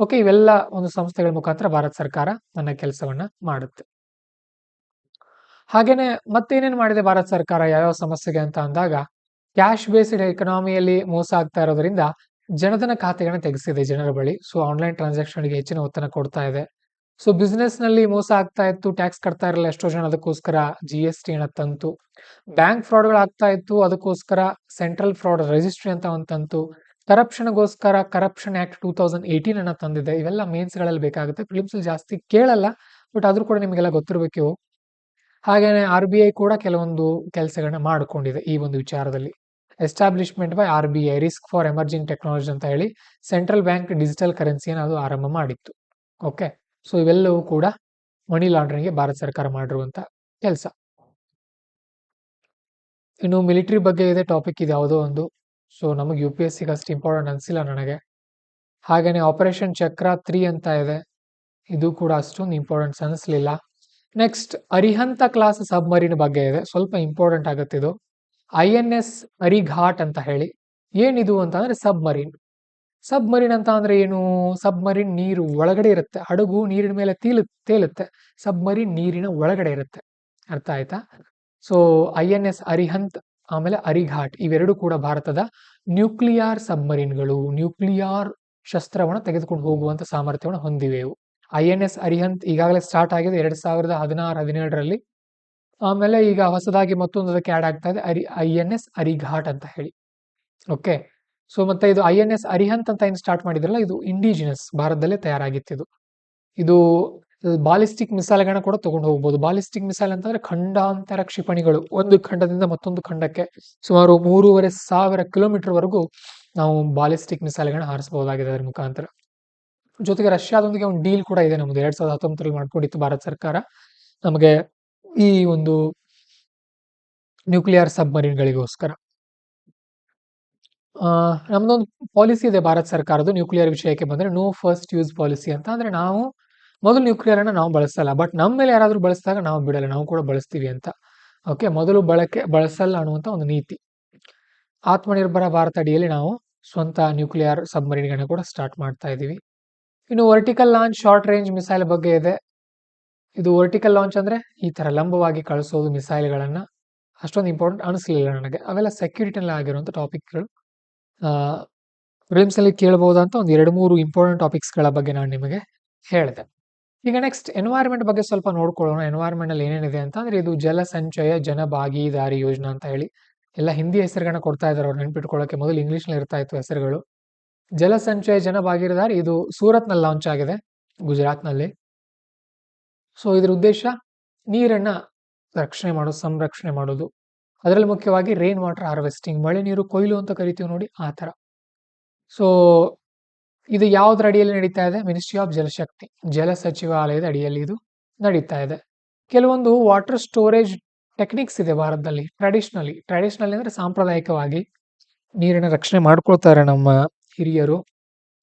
ಓಕೆ, ಇವೆಲ್ಲ ಒಂದು ಸಂಸ್ಥೆಗಳ ಮುಖಾಂತರ ಭಾರತ ಸರ್ಕಾರ ತನ್ನ ಕೆಲಸವನ್ನ ಮಾಡುತ್ತೆ. ಹಾಗೇನೆ ಮತ್ತೇನೇನ್ ಮಾಡಿದೆ ಭಾರತ ಸರ್ಕಾರ ಯಾವ್ಯಾವ ಸಮಸ್ಯೆಗೆ ಅಂತ ಅಂದಾಗ, ಕ್ಯಾಶ್ ಬೇಸ್ಡ್ ಎಕನಾಮಿಯಲ್ಲಿ ಮೋಸ ಆಗ್ತಾ ಇರೋದ್ರಿಂದ ಜನಧನ ಖಾತೆಗಳನ್ನ ತೆಗೆಸಿದೆ ಜನರ ಬಳಿ. ಸೊ ಆನ್ಲೈನ್ ಟ್ರಾನ್ಸಾಕ್ಷನ್ಗೆ ಹೆಚ್ಚಿನ ಒತ್ತನ್ನು ಕೊಡ್ತಾ ಇದೆ. ಸೊ ಬಿಸ್ನೆಸ್ ನಲ್ಲಿ ಮೋಸ ಆಗ್ತಾ ಇತ್ತು, ಟ್ಯಾಕ್ಸ್ ಕಟ್ತಾ ಇರಲಿಲ್ಲ ಎಷ್ಟೋ ಜನ, ಅದಕ್ಕೋಸ್ಕರ GST ಅನ್ನ ತಂತು. ಬ್ಯಾಂಕ್ ಫ್ರಾಡ್ಗಳು ಆಗ್ತಾ ಇತ್ತು, ಅದಕ್ಕೋಸ್ಕರ ಸೆಂಟ್ರಲ್ ಫ್ರಾಡ್ ರಿಜಿಸ್ಟ್ರಿ ಅಂತ ಒಂದು ತಂತು. ಕರಪ್ಷನ್ಗೋಸ್ಕರ ಕರಪ್ಷನ್ ಆಕ್ಟ್ 2018 ಅನ್ನ ತಂದಿದೆ. ಇವೆಲ್ಲ ಮೇನ್ಸ್ ಗಳಲ್ಲಿ ಬೇಕಾಗುತ್ತೆ, ಫಿಲಿಮ್ಸ್ ಅಲ್ಲಿ ಜಾಸ್ತಿ ಕೇಳಲ್ಲ, ಬಟ್ ಆದ್ರೂ ಕೂಡ ನಿಮಗೆಲ್ಲ ಗೊತ್ತಿರಬೇಕು. ಹಾಗೇನೆ RBI ಕೂಡ ಕೆಲವೊಂದು ಕೆಲಸಗಳನ್ನ ಮಾಡಿಕೊಂಡಿದೆ ಈ ಒಂದು ವಿಚಾರದಲ್ಲಿ. Establishment by RBI, risk for emerging technology ಅಂತ ಹೇಳಿ ಸೆಂಟ್ರಲ್ ಬ್ಯಾಂಕ್ ಡಿಜಿಟಲ್ ಕರೆನ್ಸಿಯನ್ನು ಅದು ಆರಂಭ ಮಾಡಿತ್ತು. ಓಕೆ, ಸೊ ಇವೆಲ್ಲವೂ ಕೂಡ ಮನಿ ಲಾಂಡ್ರಿಂಗ್ಗೆ ಭಾರತ ಸರ್ಕಾರ ಮಾಡಿರುವಂತ ಕೆಲಸ. ಇನ್ನು ಮಿಲಿಟರಿ ಬಗ್ಗೆ ಇದೆ ಟಾಪಿಕ್, ಇದು ಯಾವುದೋ ಒಂದು, ಸೊ ನಮಗೆ UPSCಗೆ ಅಷ್ಟು ಇಂಪಾರ್ಟೆಂಟ್ ಅನಿಸಿಲ್ಲ ನನಗೆ. ಹಾಗೇನೆ ಆಪರೇಷನ್ ಚಕ್ರ 3 ಅಂತ ಇದೆ, ಇದು ಕೂಡ ಅಷ್ಟೊಂದು ಇಂಪಾರ್ಟೆಂಟ್ ಅನಿಸ್ಲಿಲ್ಲ. ನೆಕ್ಸ್ಟ್ ಅರಿಹಂತ ಕ್ಲಾಸ್ ಸಬ್ಮರೀನ್ ಬಗ್ಗೆ ಇದೆ, ಸ್ವಲ್ಪ ಇಂಪಾರ್ಟೆಂಟ್ ಆಗುತ್ತೆ ಇದು. INS ಅರಿಘಾಟ್ ಅಂತ ಹೇಳಿ. ಏನಿದು ಅಂತ ಅಂದ್ರೆ ಸಬ್ಮರೀನ್. ಸಬ್ಮರೀನ್ ಅಂತ ಅಂದ್ರೆ ಏನು? ಸಬ್ಮರೀನ್ ನೀರು ಒಳಗಡೆ ಇರುತ್ತೆ, ಹಡಗು ನೀರಿನ ಮೇಲೆ ತೇಲುತ್ತೆ, ಸಬ್ಮರೀನ್ ನೀರಿನ ಒಳಗಡೆ ಇರುತ್ತೆ. ಅರ್ಥ ಆಯ್ತಾ? ಸೊ INS ಅರಿಹಂತ್ ಆಮೇಲೆ ಅರಿಘಾಟ್ ಇವೆರಡು ಕೂಡ ಭಾರತದ ನ್ಯೂಕ್ಲಿಯರ್ ಸಬ್ಮರೀನ್ಗಳು. ನ್ಯೂಕ್ಲಿಯರ್ ಶಸ್ತ್ರವನ್ನು ತೆಗೆದುಕೊಂಡು ಹೋಗುವಂತ ಸಾಮರ್ಥ್ಯವನ್ನು ಹೊಂದಿವೆ ಇವು. INS ಅರಿಹಂತ್ ಈಗಾಗಲೇ ಸ್ಟಾರ್ಟ್ ಆಗಿದೆ 2016-17ರಲ್ಲಿ. ಆಮೇಲೆ ಈಗ ಹೊಸದಾಗಿ ಮತ್ತೊಂದು ಅದಕ್ಕೆ ಆಡ್ ಆಗ್ತಾ ಇದೆ, INS ಅರಿಘಾಟ್ ಅಂತ ಹೇಳಿ. ಓಕೆ, ಸೊ ಮತ್ತೆ ಇದು INS ಅರಿಹಂತ್ ಅಂತ ಏನು ಸ್ಟಾರ್ಟ್ ಮಾಡಿದ್ರಲ್ಲ, ಇದು ಇಂಡಿಜಿನಸ್ ಭಾರತದಲ್ಲೇ ತಯಾರಾಗಿತ್ತು. ಇದು ಬಾಲಿಸ್ಟಿಕ್ ಮಿಸೈಲ್ಗಳನ್ನ ಕೂಡ ತಗೊಂಡು ಹೋಗ್ಬೋದು. ಬಾಲಿಸ್ಟಿಕ್ ಮಿಸೈಲ್ ಅಂತಂದ್ರೆ ಖಂಡಾಂತರ ಕ್ಷಿಪಣಿಗಳು, ಒಂದು ಖಂಡದಿಂದ ಮತ್ತೊಂದು ಖಂಡಕ್ಕೆ ಸುಮಾರು 3500 ಕಿಲೋಮೀಟರ್ ವರೆಗೂ ನಾವು ಬಾಲಿಸ್ಟಿಕ್ ಮಿಸೈಲ್ಗಳನ್ನ ಹಾರಿಸಬಹುದಾಗಿದೆ ಅದರ ಮುಖಾಂತರ. ಜೊತೆಗೆ ರಷ್ಯಾದೊಂದಿಗೆ ಒಂದು ಡೀಲ್ ಕೂಡ ಇದೆ ನಮ್ದು, 2019ರಲ್ಲಿ ಮಾಡ್ಕೊಂಡಿತ್ತು ಭಾರತ ಸರ್ಕಾರ ನಮಗೆ ಈ ಒಂದು ನ್ಯೂಕ್ಲಿಯರ್ ಸಬ್ಮರೀನ್ಗಳಿಗೋಸ್ಕರ. ನಮ್ದೊಂದು ಪಾಲಿಸಿ ಇದೆ ಭಾರತ ಸರ್ಕಾರದ ನ್ಯೂಕ್ಲಿಯರ್ ವಿಷಯಕ್ಕೆ ಬಂದ್ರೆ, ನೋ ಫಸ್ಟ್ ಯೂಸ್ ಪಾಲಿಸಿ ಅಂತ. ಅಂದ್ರೆ ನಾವು ಮೊದಲು ನ್ಯೂಕ್ಲಿಯರ್ ಅನ್ನ ನಾವು ಬಳಸಲ್ಲ, ಬಟ್ ನಮ್ಮ ಮೇಲೆ ಯಾರಾದ್ರೂ ಬಳಸಿದಾಗ ನಾವು ಬಿಡಲ್ಲ, ನಾವು ಕೂಡ ಬಳಸ್ತೀವಿ ಅಂತ. ಓಕೆ, ಮೊದಲು ಬಳಸಲ್ಲ ಅನ್ನುವಂತ ಒಂದು ನೀತಿ. ಆತ್ಮನಿರ್ಭರ ಭಾರತ ಅಡಿಯಲ್ಲಿ ನಾವು ಸ್ವಂತ ನ್ಯೂಕ್ಲಿಯರ್ ಸಬ್ಮರೀನ್ಗಳನ್ನ ಕೂಡ ಸ್ಟಾರ್ಟ್ ಮಾಡ್ತಾ ಇದೀವಿ. ಇನ್ನು vertical launch short range missile ಬಗ್ಗೆ ಇದೆ. ಇದು ವರ್ಟಿಕಲ್ ಲಾಂಚ್ ಅಂದ್ರೆ ಈ ತರ ಲಂಬವಾಗಿ ಕಳಿಸೋದು ಮಿಸೈಲ್ಗಳನ್ನ, ಅಷ್ಟೊಂದು ಇಂಪಾರ್ಟೆಂಟ್ ಅನಿಸ್ಲಿಲ್ಲ ನನಗೆ. ಅವೆಲ್ಲ ಸೆಕ್ಯೂರಿಟಿನಲ್ಲಿ ಆಗಿರುವಂತ ಟಾಪಿಕ್ಗಳು. ಪ್ರಿಲಿಮ್ಸ್ ಅಲ್ಲಿ ಕೇಳಬಹುದಂತ ಒಂದು 2-3 ಇಂಪಾರ್ಟೆಂಟ್ ಟಾಪಿಕ್ಸ್ಗಳ ಬಗ್ಗೆ ನಾನು ನಿಮಗೆ ಹೇಳಿದೆ. ಈಗ ನೆಕ್ಸ್ಟ್ ಎನ್ವೈರ್ಮೆಂಟ್ ಬಗ್ಗೆ ಸ್ವಲ್ಪ ನೋಡ್ಕೊಳ್ಳೋಣ. ಎನ್ವೈರ್ಮೆಂಟ್ ಅಲ್ಲಿ ಏನೇನಿದೆ ಅಂತ ಅಂದ್ರೆ, ಇದು ಜಲ ಸಂಚಯ ಜನ ಭಾಗೀದಾರಿ ಯೋಜನಾ ಅಂತ ಹೇಳಿ, ಎಲ್ಲ ಹಿಂದಿ ಹೆಸರುಗಳನ್ನ ಕೊಡ್ತಾ ಇದ್ದಾರೆ ಅವ್ರು ನೆನ್ಪಿಟ್ಕೊಳ್ಳೋಕೆ. ಮೊದಲು ಇಂಗ್ಲಿಷ್ ನಲ್ಲಿ ಇರ್ತಾ ಇತ್ತು ಹೆಸರುಗಳು. ಜಲ ಸಂಚಯ ಜನ ಭಾಗೀದಾರಿ ಇದು ಸೂರತ್ ನಲ್ಲಿ ಲಾಂಚ್ ಆಗಿದೆ, ಗುಜರಾತ್ ನಲ್ಲಿ. ಸೊ ಇದ್ರ ಉದ್ದೇಶ ನೀರನ್ನ ರಕ್ಷಣೆ ಮಾಡೋದು, ಸಂರಕ್ಷಣೆ ಮಾಡೋದು. ಅದರಲ್ಲಿ ಮುಖ್ಯವಾಗಿ ರೈನ್ ವಾಟರ್ ಹಾರ್ವೆಸ್ಟಿಂಗ್, ಮಳೆ ನೀರು ಕೊಯ್ಲು ಅಂತ ಕರಿತೀವಿ ನೋಡಿ, ಆ ತರ. ಸೊ ಇದು ಯಾವ್ದ್ರ ಅಡಿಯಲ್ಲಿ ನಡೀತಾ ಇದೆ? ಮಿನಿಸ್ಟ್ರಿ ಆಫ್ ಜಲಶಕ್ತಿ, ಜಲ ಸಚಿವಾಲಯದ ಅಡಿಯಲ್ಲಿ ಇದು ನಡೀತಾ ಇದೆ. ಕೆಲವೊಂದು ವಾಟರ್ ಸ್ಟೋರೇಜ್ ಟೆಕ್ನಿಕ್ಸ್ ಇದೆ ಭಾರತದಲ್ಲಿ. ಟ್ರೆಡಿಷನಲಿ ಅಂದ್ರೆ ಸಾಂಪ್ರದಾಯಿಕವಾಗಿ ನೀರಿನ ರಕ್ಷಣೆ ಮಾಡ್ಕೊಳ್ತಾರೆ ನಮ್ಮ ಹಿರಿಯರು.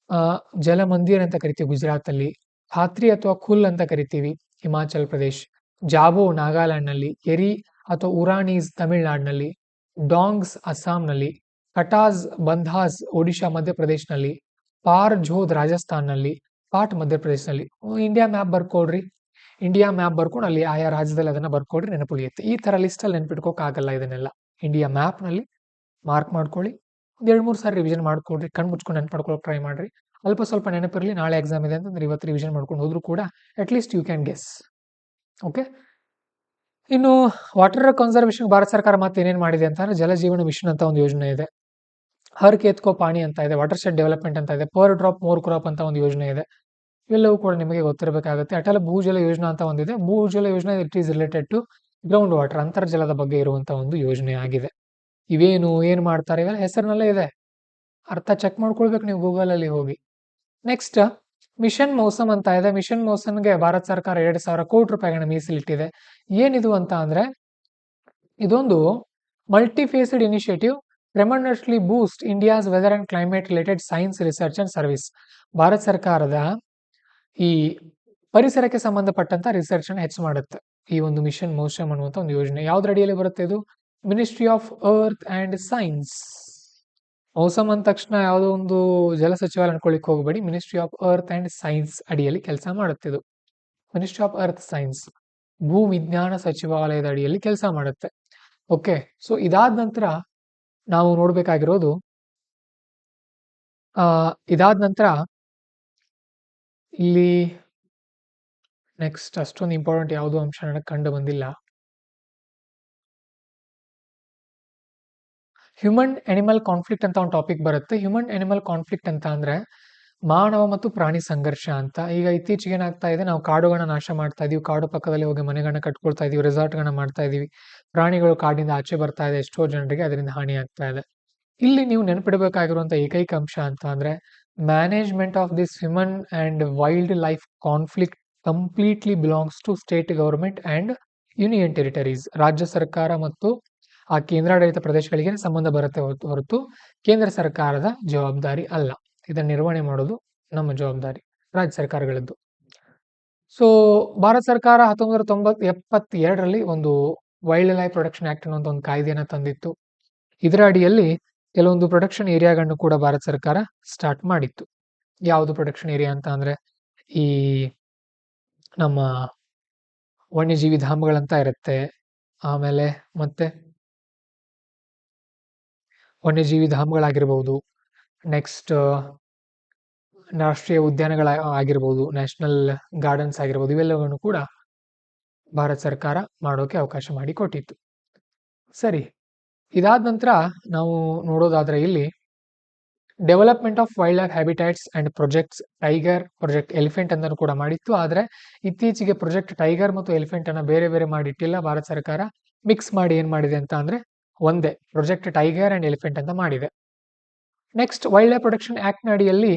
ಜಲ ಮಂದಿರ್ ಅಂತ ಕರಿತೀವಿ ಗುಜರಾತ್ ಅಲ್ಲಿ, ಖಾತ್ರಿ ಅಥವಾ ಖುಲ್ ಅಂತ ಕರಿತೀವಿ ಹಿಮಾಚಲ್ ಪ್ರದೇಶ್, ಜಾಬೋ ನಾಗಾಲ್ಯಾಂಡ್ ನಲ್ಲಿ, ಎರಿ ಅಥವಾ ಉರಾನೀಸ್ ತಮಿಳುನಾಡಿನಲ್ಲಿ, ಡಾಂಗ್ಸ್ ಅಸ್ಸಾಂನಲ್ಲಿ, ಕಟಾಸ್ ಬಂಧಾಸ್ ಒಡಿಶಾ ಮಧ್ಯಪ್ರದೇಶನಲ್ಲಿ, ಪಾರ್ ಝೋದ್ ರಾಜಸ್ಥಾನ್ನಲ್ಲಿ, ಪಾಟ್ ಮಧ್ಯಪ್ರದೇಶನಲ್ಲಿ. ಇಂಡಿಯಾ ಮ್ಯಾಪ್ ಬರ್ಕೊಡ್ರಿ, ಇಂಡಿಯಾ ಮ್ಯಾಪ್ ಬರ್ಕೊಂಡು ಅಲ್ಲಿ ಆಯಾ ರಾಜ್ಯದಲ್ಲಿ ಅದನ್ನ ಬರ್ಕೊಡ್ರಿ, ನೆನಪುಳಿಯುತ್ತೆ. ಈ ತರ ಲಿಸ್ಟ್ ಅಲ್ಲಿ ನೆನ್ಪಿಟ್ಕೋಕ್ಕಾಗಲ್ಲ ಇದನ್ನೆಲ್ಲ. ಇಂಡಿಯಾ ಮ್ಯಾಪ್ ನಲ್ಲಿ ಮಾರ್ಕ್ ಮಾಡ್ಕೊಳ್ಳಿ, 2-3 ಸಾರಿ ರಿವಿಷನ್ ಮಾಡ್ಕೊಡ್ರಿ, ಕಣ್ ಮುಚ್ಕೊಂಡು ನೆನ್ಪಡ್ಕೊಳಕ್ ಟ್ರೈ ಮಾಡ್ರಿ. ಅಲ್ಪ ಸ್ವಲ್ಪ ನೆನಪಿರಲಿ, ನಾಳೆ ಎಕ್ಸಾಮ್ ಇದೆ ಅಂತಂದ್ರೆ ಇವತ್ತು ರಿವಿಷನ್ ಮಾಡ್ಕೊಂಡು ಹೋದ್ರು ಕೂಡ at least you can guess. Okay, ಇನ್ನು ವಾಟರ್ ಕನ್ಸರ್ವೇಷನ್ ಭಾರತ ಸರ್ಕಾರ ಮತ್ತೆ ಏನೇನ್ ಮಾಡಿದೆ ಅಂತಂದ್ರೆ, ಜಲ ಜೀವನ ಮಿಷನ್ ಅಂತ ಒಂದು ಯೋಜನೆ ಇದೆ, ಹರ್ ಕೇತ್ ಕೋ ಪಾಣಿ ಅಂತ ಇದೆ, ವಾಟರ್ ಶೆಡ್ ಡೆವಲಪ್ಮೆಂಟ್ ಅಂತ ಇದೆ, ಪರ್ ಡ್ರಾಪ್ ಮೋರ್ ಕ್ರಾಪ್ ಅಂತ ಒಂದು ಯೋಜನೆ ಇದೆ. ಇವೆಲ್ಲವೂ ಕೂಡ ನಿಮಗೆ ಗೊತ್ತಿರಬೇಕಾಗುತ್ತೆ. ಅಟಲ್ ಭೂಜಲ ಯೋಜನಾ ಅಂತ ಒಂದಿದೆ. ಭೂಜಲ ಯೋಜನೆ it is related to ground water, ಅಂತರ್ಜಲದ ಬಗ್ಗೆ ಇರುವಂತಹ ಒಂದು ಯೋಜನೆ ಆಗಿದೆ. ಇವೇನು ಏನ್ ಮಾಡ್ತಾರೆ ಇವೆಲ್ಲ ಹೆಸರಿನಲ್ಲೇ ಇದೆ, ಅರ್ಥ ಚೆಕ್ ಮಾಡ್ಕೊಳ್ಬೇಕು ನೀವು ಗೂಗಲ್ ಅಲ್ಲಿ ಹೋಗಿ. ನೆಕ್ಸ್ಟ್ ಮಿಷನ್ ಮೌಸಮ್ ಅಂತ ಇದೆ. ಮಿಷನ್ ಮೌಸಮ್ಗೆ ಭಾರತ ಸರ್ಕಾರ 2,000 ಕೋಟಿ ರೂಪಾಯಿಗಳನ್ನ ಮೀಸಲಿಟ್ಟಿದೆ. ಏನಿದು ಅಂತ ಅಂದ್ರೆ, ಇದೊಂದು multifaceted initiative tremendously boost India's weather and climate related science research and service. Bharat ಸರ್ಕಾರದ ಈ ಪರಿಸರಕ್ಕೆ ಸಂಬಂಧಪಟ್ಟಂತ ರಿಸರ್ಚ್ ಅನ್ನು ಹೆಚ್ಚು ಮಾಡುತ್ತೆ ಈ ಒಂದು ಮಿಷನ್ ಮೌಸಮ್ ಅನ್ನುವಂತ ಒಂದು ಯೋಜನೆ. ಯಾವ್ದ್ರ ಅಡಿಯಲ್ಲಿ ಬರುತ್ತೆ ಇದು? Ministry of earth and science. Mausam ಅಂದ ತಕ್ಷಣ ಯಾವುದೋ ಒಂದು ಜಲ ಸಚಿವಾಲಯ ಅನ್ಕೊಳ್ಳಿಕ್ ಹೋಗಬೇಡಿ, ministry of earth and science ಅಡಿಯಲ್ಲಿ ಕೆಲಸ ಮಾಡುತ್ತೆ ಇದು. ಮಿನಿಸ್ಟ್ರಿ ಆಫ್ ಅರ್ತ್ ಸೈನ್ಸ್ ಭೂ ವಿಜ್ಞಾನ ಸಚಿವಾಲಯದ ಅಡಿಯಲ್ಲಿ ಕೆಲಸ ಮಾಡುತ್ತೆ. ಓಕೆ, ಸೊ ಇದಾದ ನಂತರ ನಾವು ನೋಡ್ಬೇಕಾಗಿರೋದು, ಇದಾದ ನಂತರ ಇಲ್ಲಿ ನೆಕ್ಸ್ಟ್ ಅಷ್ಟೊಂದು ಇಂಪಾರ್ಟೆಂಟ್ ಯಾವುದೋ ಅಂಶ ನನಗೆ ಕಂಡು ಬಂದಿಲ್ಲ. ಹ್ಯೂಮನ್ ಅನಿಮಲ್ ಕಾನ್ಫ್ಲಿಕ್ಟ್ ಅಂತ ಒಂದು ಟಾಪಿಕ್ ಬರುತ್ತೆ. ಹ್ಯೂಮನ್ ಅನಿಮಲ್ ಕಾನ್ಫ್ಲಿಕ್ಟ್ ಅಂತ ಅಂದ್ರೆ ಮಾನವ ಮತ್ತು ಪ್ರಾಣಿ ಸಂಘರ್ಷ ಅಂತ. ಈಗ ಇತ್ತೀಚೆಗೆ ಏನಾಗ್ತಾ ಇದೆ, ನಾವು ಕಾಡುಗಳನ್ನ ನಾಶ ಮಾಡ್ತಾ ಇದೀವಿ, ಕಾಡು ಪಕ್ಕದಲ್ಲಿ ಹೋಗಿ ಮನೆಗಳನ್ನ ಕಟ್ಕೊಳ್ತಾ ಇದೀವಿ, ರೆಸಾರ್ಟ್ಗಳನ್ನ ಮಾಡ್ತಾ ಇದೀವಿ, ಪ್ರಾಣಿಗಳು ಕಾಡಿಂದ ಆಚೆ ಬರ್ತಾ ಇದೆ, ಎಷ್ಟೋ ಜನರಿಗೆ ಅದರಿಂದ ಹಾನಿ ಆಗ್ತಾ ಇದೆ. ಇಲ್ಲಿ ನೀವು ನೆನಪಿಡಬೇಕಾಗಿರುವಂತ ಏಕೈಕ ಅಂಶ ಅಂತ ಅಂದ್ರೆ management of this human and wildlife conflict completely belongs to state government and union territories. ರಾಜ್ಯ ಸರ್ಕಾರ ಮತ್ತು ಆ ಕೇಂದ್ರಾಡಳಿತ ಪ್ರದೇಶಗಳಿಗೆ ಸಂಬಂಧ ಬರುತ್ತೆ ಹೊರತು ಕೇಂದ್ರ ಸರ್ಕಾರದ ಜವಾಬ್ದಾರಿ ಅಲ್ಲ. ಇದನ್ನ ನಿರ್ವಹಣೆ ಮಾಡೋದು ನಮ್ಮ ಜವಾಬ್ದಾರಿ, ರಾಜ್ಯ ಸರ್ಕಾರಗಳದ್ದು. ಸೊ ಭಾರತ ಸರ್ಕಾರ 1972ರಲ್ಲಿ ಒಂದು ವೈಲ್ಡ್ ಲೈಫ್ ಪ್ರೊಟೆಕ್ಷನ್ ಆಕ್ಟ್ ಅನ್ನುವಂಥ ಒಂದು ಕಾಯ್ದೆಯನ್ನ ತಂದಿತ್ತು. ಇದರ ಅಡಿಯಲ್ಲಿ ಕೆಲವೊಂದು ಪ್ರೊಟೆಕ್ಷನ್ ಏರಿಯಾಗಳನ್ನು ಕೂಡ ಭಾರತ ಸರ್ಕಾರ ಸ್ಟಾರ್ಟ್ ಮಾಡಿತ್ತು. ಯಾವುದು ಪ್ರೊಟೆಕ್ಷನ್ ಏರಿಯಾ ಅಂತ ಅಂದ್ರೆ ಈ ನಮ್ಮ ವನ್ಯಜೀವಿ ಧಾಮಗಳಂತ ಇರುತ್ತೆ, ಆಮೇಲೆ ಮತ್ತೆ ವನ್ಯಜೀವಿ ಧಾಮಗಳಾಗಿರ್ಬಹುದು, ನೆಕ್ಸ್ಟ್ ರಾಷ್ಟ್ರೀಯ ಉದ್ಯಾನಗಳ ಆಗಿರ್ಬೋದು, ನ್ಯಾಷನಲ್ ಗಾರ್ಡನ್ಸ್ ಆಗಿರ್ಬೋದು, ಇವೆಲ್ಲವನ್ನು ಕೂಡ ಭಾರತ ಸರ್ಕಾರ ಮಾಡೋಕೆ ಅವಕಾಶ ಮಾಡಿಕೊಟ್ಟಿತ್ತು. ಸರಿ, ಇದಾದ ನಂತರ ನಾವು ನೋಡೋದಾದ್ರೆ ಇಲ್ಲಿ development of wildlife habitats and projects tiger, project elephant ಅನ್ನು ಕೂಡ ಮಾಡಿತ್ತು. ಆದ್ರೆ ಇತ್ತೀಚೆಗೆ ಪ್ರೊಜೆಕ್ಟ್ ಟೈಗರ್ ಮತ್ತು ಎಲಿಫೆಂಟ್ ಅನ್ನ ಬೇರೆ ಬೇರೆ ಮಾಡಿಟ್ಟಿಲ್ಲ. ಭಾರತ ಸರ್ಕಾರ ಮಿಕ್ಸ್ ಮಾಡಿ ಏನ್ ಮಾಡಿದೆ ಅಂತ ಅಂದ್ರೆ ಒಂದೇ ಪ್ರೊಜೆಕ್ಟ್ ಟೈಗರ್ ಅಂಡ್ ಎಲಿಫೆಂಟ್ ಅಂತ ಮಾಡಿದೆ. Next wild life protection act ನ ಅಡಿಯಲ್ಲಿ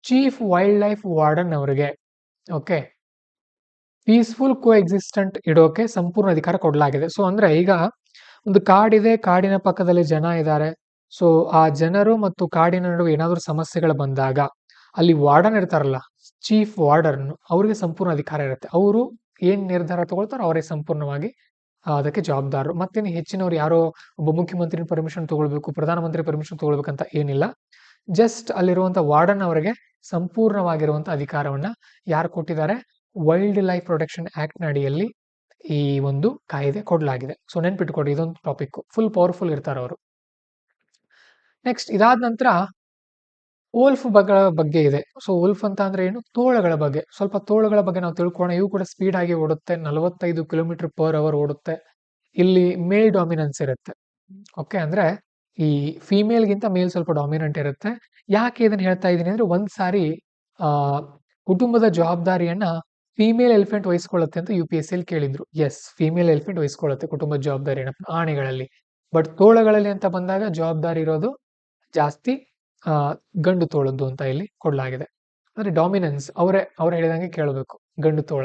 ಚೀಫ್ ವೈಲ್ಡ್ ಲೈಫ್ ವಾರ್ಡನ್ ಅವರಿಗೆ ಓಕೆ ಪೀಸ್ಫುಲ್ ಕೋ ಎಕ್ಸಿಸ್ಟೆಂಟ್ ಇಡೋಕೆ ಸಂಪೂರ್ಣ ಅಧಿಕಾರ ಕೊಡಲಾಗಿದೆ. ಸೊ ಅಂದ್ರೆ ಈಗ ಒಂದು ಕಾಡಿದೆ, ಕಾಡಿನ ಪಕ್ಕದಲ್ಲಿ ಜನ ಇದ್ದಾರೆ. ಸೊ ಆ ಜನರು ಮತ್ತು ಕಾಡಿನ ನಡುವೆ ಏನಾದರೂ ಸಮಸ್ಯೆಗಳು ಬಂದಾಗ ಅಲ್ಲಿ ವಾರ್ಡನ್ ಇರ್ತಾರಲ್ಲ, ಚೀಫ್ ವಾರ್ಡನ್, ಅವರಿಗೆ ಸಂಪೂರ್ಣ ಅಧಿಕಾರ ಇರುತ್ತೆ. ಅವರು ಏನ್ ನಿರ್ಧಾರ ತಗೊಳ್ತಾರೋ ಅವರೇ ಸಂಪೂರ್ಣವಾಗಿ ಅದಕ್ಕೆ ಜವಾಬ್ದಾರರು. ಮತ್ತೇನು ಹೆಚ್ಚಿನವ್ರು ಯಾರೋ ಒಬ್ಬ ಮುಖ್ಯಮಂತ್ರಿ ಪರ್ಮಿಷನ್ ತಗೊಳ್ಬೇಕು, ಪ್ರಧಾನಮಂತ್ರಿ ಪರ್ಮಿಷನ್ ತಗೊಳ್ಬೇಕಂತ ಏನಿಲ್ಲ. ಜಸ್ಟ್ ಅಲ್ಲಿರುವಂತ ವಾರ್ಡನ್ ಅವರಿಗೆ ಸಂಪೂರ್ಣವಾಗಿರುವಂತ ಅಧಿಕಾರವನ್ನ ಯಾರು ಕೊಟ್ಟಿದ್ದಾರೆ, ವೈಲ್ಡ್ ಲೈಫ್ ಪ್ರೊಟೆಕ್ಷನ್ ಆಕ್ಟ್ ನ ಅಡಿಯಲ್ಲಿ ಈ ಒಂದು ಕಾಯ್ದೆ ಕೊಡಲಾಗಿದೆ. ಸೊ ನೆನ್ಪಿಟ್ಕೊಡಿ, ಇದೊಂದು ಟಾಪಿಕ್ ಫುಲ್ ಪವರ್ಫುಲ್ ಇರ್ತಾರೆ ಅವರು. ನೆಕ್ಸ್ಟ್ ಇದಾದ ನಂತರ ವೋಲ್ಫ್ ಬಗ್ಗೆ ಇದೆ. ಸೊ ವೋಲ್ಫ್ ಅಂತ ಅಂದ್ರೆ ಏನು, ತೋಳಗಳ ಬಗ್ಗೆ. ಸ್ವಲ್ಪ ತೋಳಗಳ ಬಗ್ಗೆ ನಾವು ತಿಳ್ಕೊಳ್ಳೋಣ. ಇವು ಕೂಡ ಸ್ಪೀಡ್ ಆಗಿ ಓಡುತ್ತೆ, 45 km/h ಓಡುತ್ತೆ. ಇಲ್ಲಿ ಮೇಲ್ ಡಾಮಿನೆನ್ಸ್ ಇರುತ್ತೆ. ಓಕೆ, ಅಂದ್ರೆ ಈ ಫಿಮೇಲ್ ಗಿಂತ ಮೇಲ್ ಸ್ವಲ್ಪ ಡಾಮಿನೆಂಟ್ ಇರುತ್ತೆ. ಯಾಕೆ ಇದನ್ನ ಹೇಳ್ತಾ ಇದ್ದೀನಿ ಅಂದ್ರೆ ಒಂದ್ಸಾರಿ ಕುಟುಂಬದ ಜವಾಬ್ದಾರಿಯನ್ನ ಫಿಮೇಲ್ ಎಲಿಫೆಂಟ್ ವಹಿಸ್ಕೊಳ್ಳುತ್ತೆ ಅಂತ UPSC ಅಲ್ಲಿ ಕೇಳಿದ್ರು. ಎಸ್, ಫಿಮೇಲ್ ಎಲಿಫೆಂಟ್ ವಹಿಸ್ಕೊಳ್ಳುತ್ತೆ ಕುಟುಂಬದ ಜವಾಬ್ದಾರಿಯನ್ನ ಆನೆಗಳಲ್ಲಿ. ಬಟ್ ತೋಳಗಳಲ್ಲಿ ಅಂತ ಬಂದಾಗ ಜವಾಬ್ದಾರಿ ಇರೋದು ಜಾಸ್ತಿ ಗಂಡು ತೋಳದ್ದು ಅಂತ ಇಲ್ಲಿ ಕೊಡಲಾಗಿದೆ. ಅಂದ್ರೆ ಡಾಮಿನೆನ್ಸ್ ಅವ್ರು ಹೇಳಿದಂಗೆ ಕೇಳಬೇಕು, ಗಂಡು ತೋಳ.